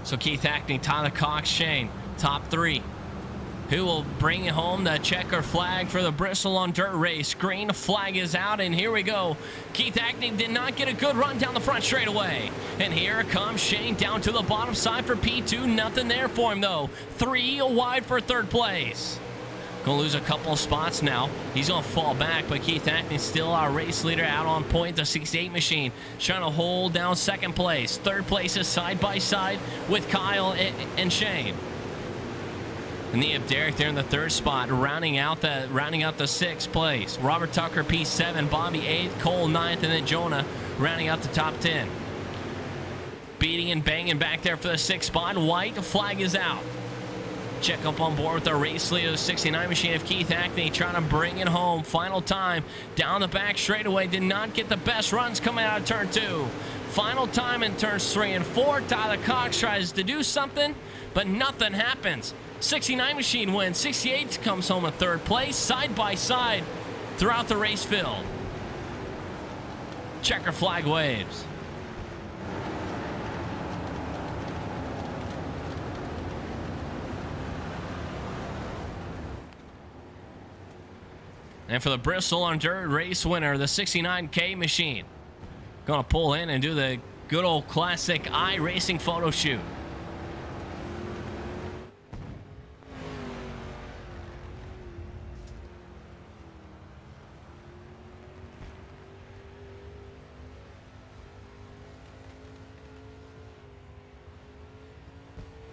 S3: So Keith Agnew, Tyler Cox, Shane, top 3. Who will bring home the checker flag for the Bristol on Dirt race? Green flag is out, and here we go. Keith Agnew did not get a good run down the front straightaway. And here comes Shane down to the bottom side for P2. Nothing there for him, though. 3 wide for 3rd place. Gonna lose a couple of spots now. He's gonna fall back, but Keith Agnew still our race leader out on point. The 68 machine trying to hold down 2nd place. 3rd place is side by side with Kyle and Shane. And they have Derek there in the 3rd spot, rounding out the 6th place. Robert Tucker P7, Bobby 8th, Cole 9th, and then Jonah rounding out the top 10. Beating and banging back there for the 6th spot. White flag is out. Check up on board with the race leader, the 69 machine of Keith Agnew, trying to bring it home. Final time down the back straightaway. Did not get the best runs coming out of turn 2. Final time in turns 3 and 4. Tyler Cox tries to do something, but nothing happens. 69 machine wins. 68 comes home in third place, side by side throughout the race field. Checker flag waves. And for the Bristol Dirt race winner, the 69K machine, gonna pull in and do the good old classic iRacing photo shoot.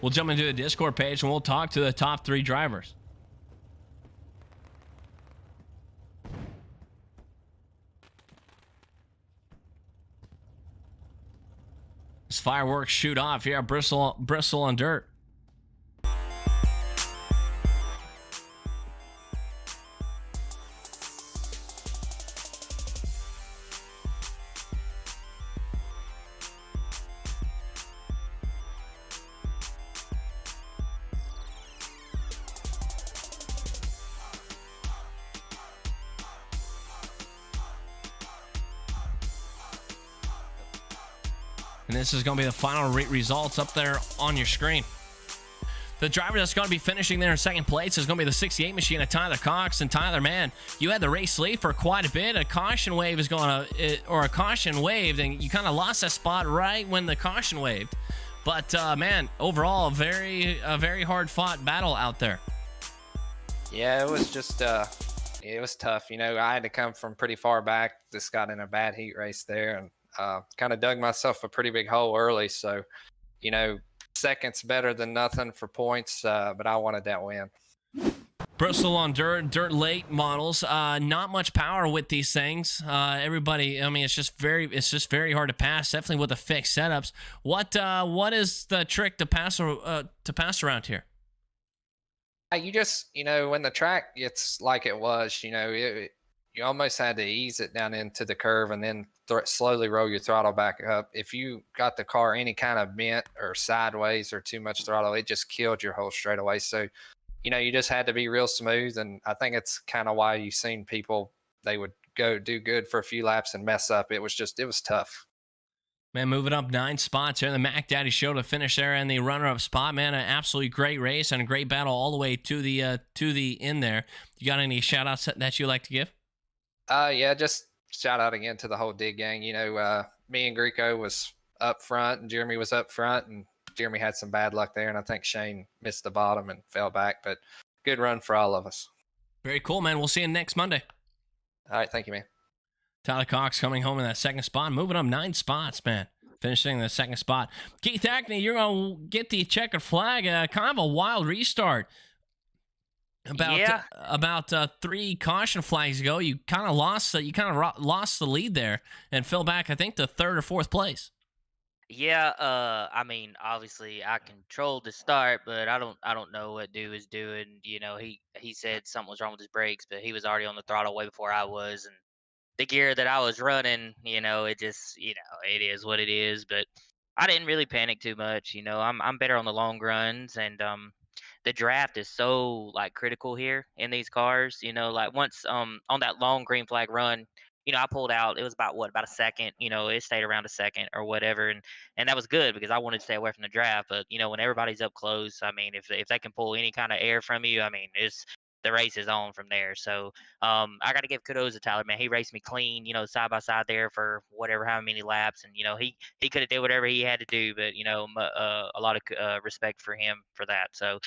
S3: We'll jump into the Discord page and we'll talk to the top 3 drivers. As fireworks shoot off here at Bristol Dirt. And this is going to be the final results up there on your screen. The driver that's going to be finishing there in second place is going to be the 68 machine of Tyler Cox. And Tyler, man, you had the race lead for quite a bit. A caution wave is going to, or a caution waved, and you kind of lost that spot right when the caution waved. But man, overall, a very hard fought battle out there.
S6: Yeah, it was just it was tough. You know, I had to come from pretty far back. Just got in a bad heat race there, and kind of dug myself a pretty big hole early. So, you know, second's better than nothing for points, but I wanted that win.
S3: Bristol Dirt late models, not much power with these things. Everybody, I mean, it's just very hard to pass. Definitely with the fixed setups. What is the trick to pass around here?
S6: You just, you know, when the track gets like it was, you know, you almost had to ease it down into the curve and then slowly roll your throttle back up. If you got the car any kind of bent or sideways or too much throttle, it just killed your whole straightaway. So, you know, you just had to be real smooth. And I think it's kind of why you've seen people, they would go do good for a few laps and mess up. It was tough.
S3: Man, moving up 9 spots here in the Mac Daddy Show to finish there in the runner-up spot. Man, an absolutely great race and a great battle all the way to the end there. You got any shout-outs that you like to give?
S6: Yeah, just shout out again to the whole Dig gang. You know, me and Greco was up front and Jeremy was up front, and Jeremy had some bad luck there, and I think Shane missed the bottom and fell back, but good run for all of us.
S3: Very cool, man. We'll see you next Monday.
S6: All right, thank you, man.
S3: Tyler Cox coming home in that second spot, moving up 9 spots, man. Finishing in the second spot. Keith Hackney, you're going to get the checkered flag. Kind of a wild restart. About 3 caution flags ago, you kind of lost the lead there and fell back, I think, to 3rd or 4th place.
S7: Yeah, I mean, obviously I controlled the start, but I don't know what dude was doing. You know, he said something was wrong with his brakes, but he was already on the throttle way before I was, and the gear that I was running, you know, it just, you know, it is what it is. But I didn't really panic too much. You know, I'm better on the long runs, and the draft is so like critical here in these cars. You know, like once on that long green flag run, you know, I pulled out. It was about a second. You know, it stayed around a second or whatever, and that was good because I wanted to stay away from the draft. But you know, when everybody's up close, I mean, if they can pull any kind of air from you, I mean, it's the race is on from there. So I got to give kudos to Tyler, man. He raced me clean, you know, side by side there for whatever, how many laps, and you know, he could have did whatever he had to do, but you know, a lot of respect for him for that. So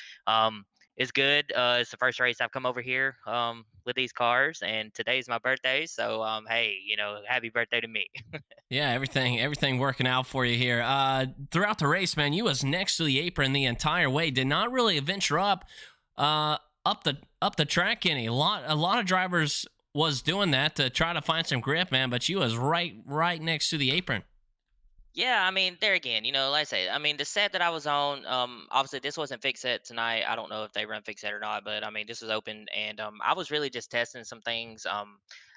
S7: it's good. It's the first race I've come over here with these cars, and today's my birthday. So hey, you know, happy birthday to me.
S3: Yeah, everything working out for you here. Throughout the race, man, you was next to the apron the entire way. Did not really venture up the track any. A lot of drivers was doing that to try to find some grip, man, but you was right next to the apron.
S7: Yeah, I mean, there again, you know, like I say, I mean, the set that I was on, obviously this wasn't fixed set tonight. I don't know if they run fixed set or not, but I mean, this was open, and I was really just testing some things.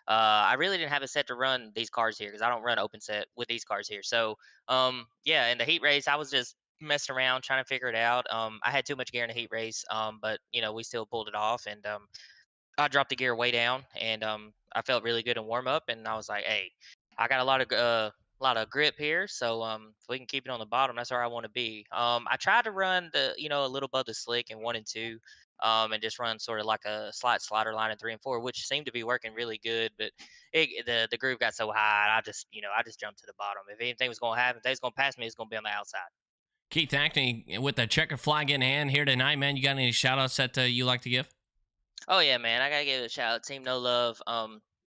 S7: I really didn't have it set to run these cars here because I don't run open set with these cars here. So yeah, in the heat race, I was just messing around trying to figure it out. I had too much gear in the heat race, but we still pulled it off, and I dropped the gear way down, and I felt really good in warm up, and I was like, hey, I got a lot of grip here, so if we can keep it on the bottom, that's where I want to be. I tried to run a little above the slick in 1 and 2, and just run sort of like a slider line in 3 and 4, which seemed to be working really good, but the groove got so high, and I just jumped to the bottom. If anything was going to happen, if they was going to pass me, it's going to be on the outside.
S3: Keith Hackney with the checkered flag in hand here tonight, man. You got any shout outs that you like to give?
S7: Oh yeah, man. I gotta give it a shout out. Team No Love.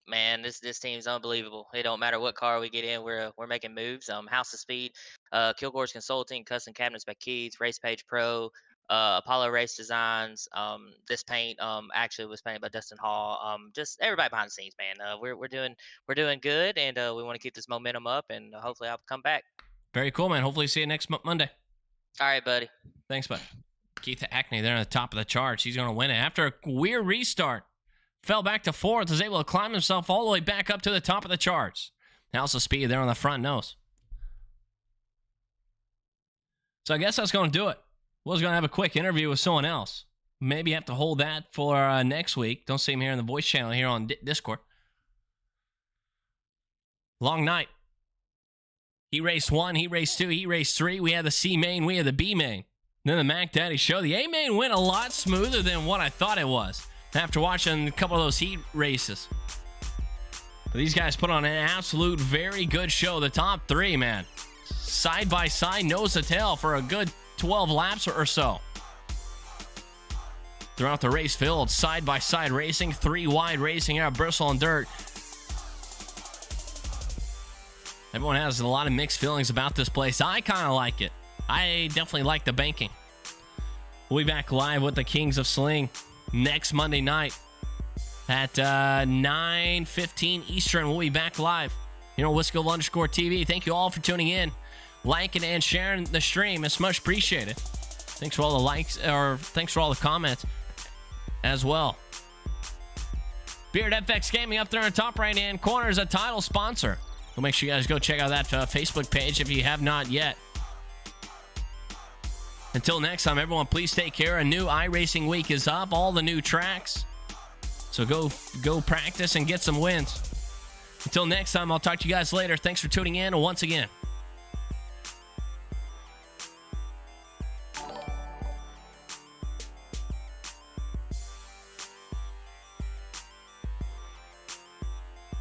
S7: Man, this team's unbelievable. It don't matter what car we get in, we're making moves. House of Speed, Kilgore's Consulting, Custom Cabinets by Keith, Race Page Pro, Apollo Race Designs. This paint actually was painted by Dustin Hall. Just everybody behind the scenes, man. We're doing good, and we want to keep this momentum up, and hopefully I'll come back.
S3: Very cool, man. Hopefully see you next Monday.
S7: All right, buddy.
S3: Thanks, bud. Keith Hackney there on the top of the charts. He's going to win it. After a weird restart, fell back to 4th, was able to climb himself all the way back up to the top of the charts. House of Speed there on the front nose. So I guess that's going to do it. Was going to have a quick interview with someone else. Maybe have to hold that for next week. Don't see him here in the voice channel here on Discord. Long night. He raced 1, he raced 2, he raced 3. We had the C main, we had the B main. Then the Mac Daddy show. The A main went a lot smoother than what I thought it was after watching a couple of those heat races. But these guys put on an absolute very good show. The top 3, man, side by side, nose to tail for a good 12 laps or so. Throughout the race field, side by side racing, 3 wide racing out of Bristol Dirt. Everyone has a lot of mixed feelings about this place. I kind of like it. I definitely like the banking. We'll be back live with the Kings of Sling next Monday night at 9:15 Eastern. We'll be back live here on Wisco_TV. Thank you all for tuning in, liking and sharing the stream. It's much appreciated. Thanks for all the likes, or thanks for all the comments as well. Beard FX Gaming up there in the top right-hand corner is a title sponsor. We'll make sure you guys go check out that Facebook page if you have not yet. Until next time, everyone, please take care. A new iRacing week is up. All the new tracks. So go practice and get some wins. Until next time, I'll talk to you guys later. Thanks for tuning in once again.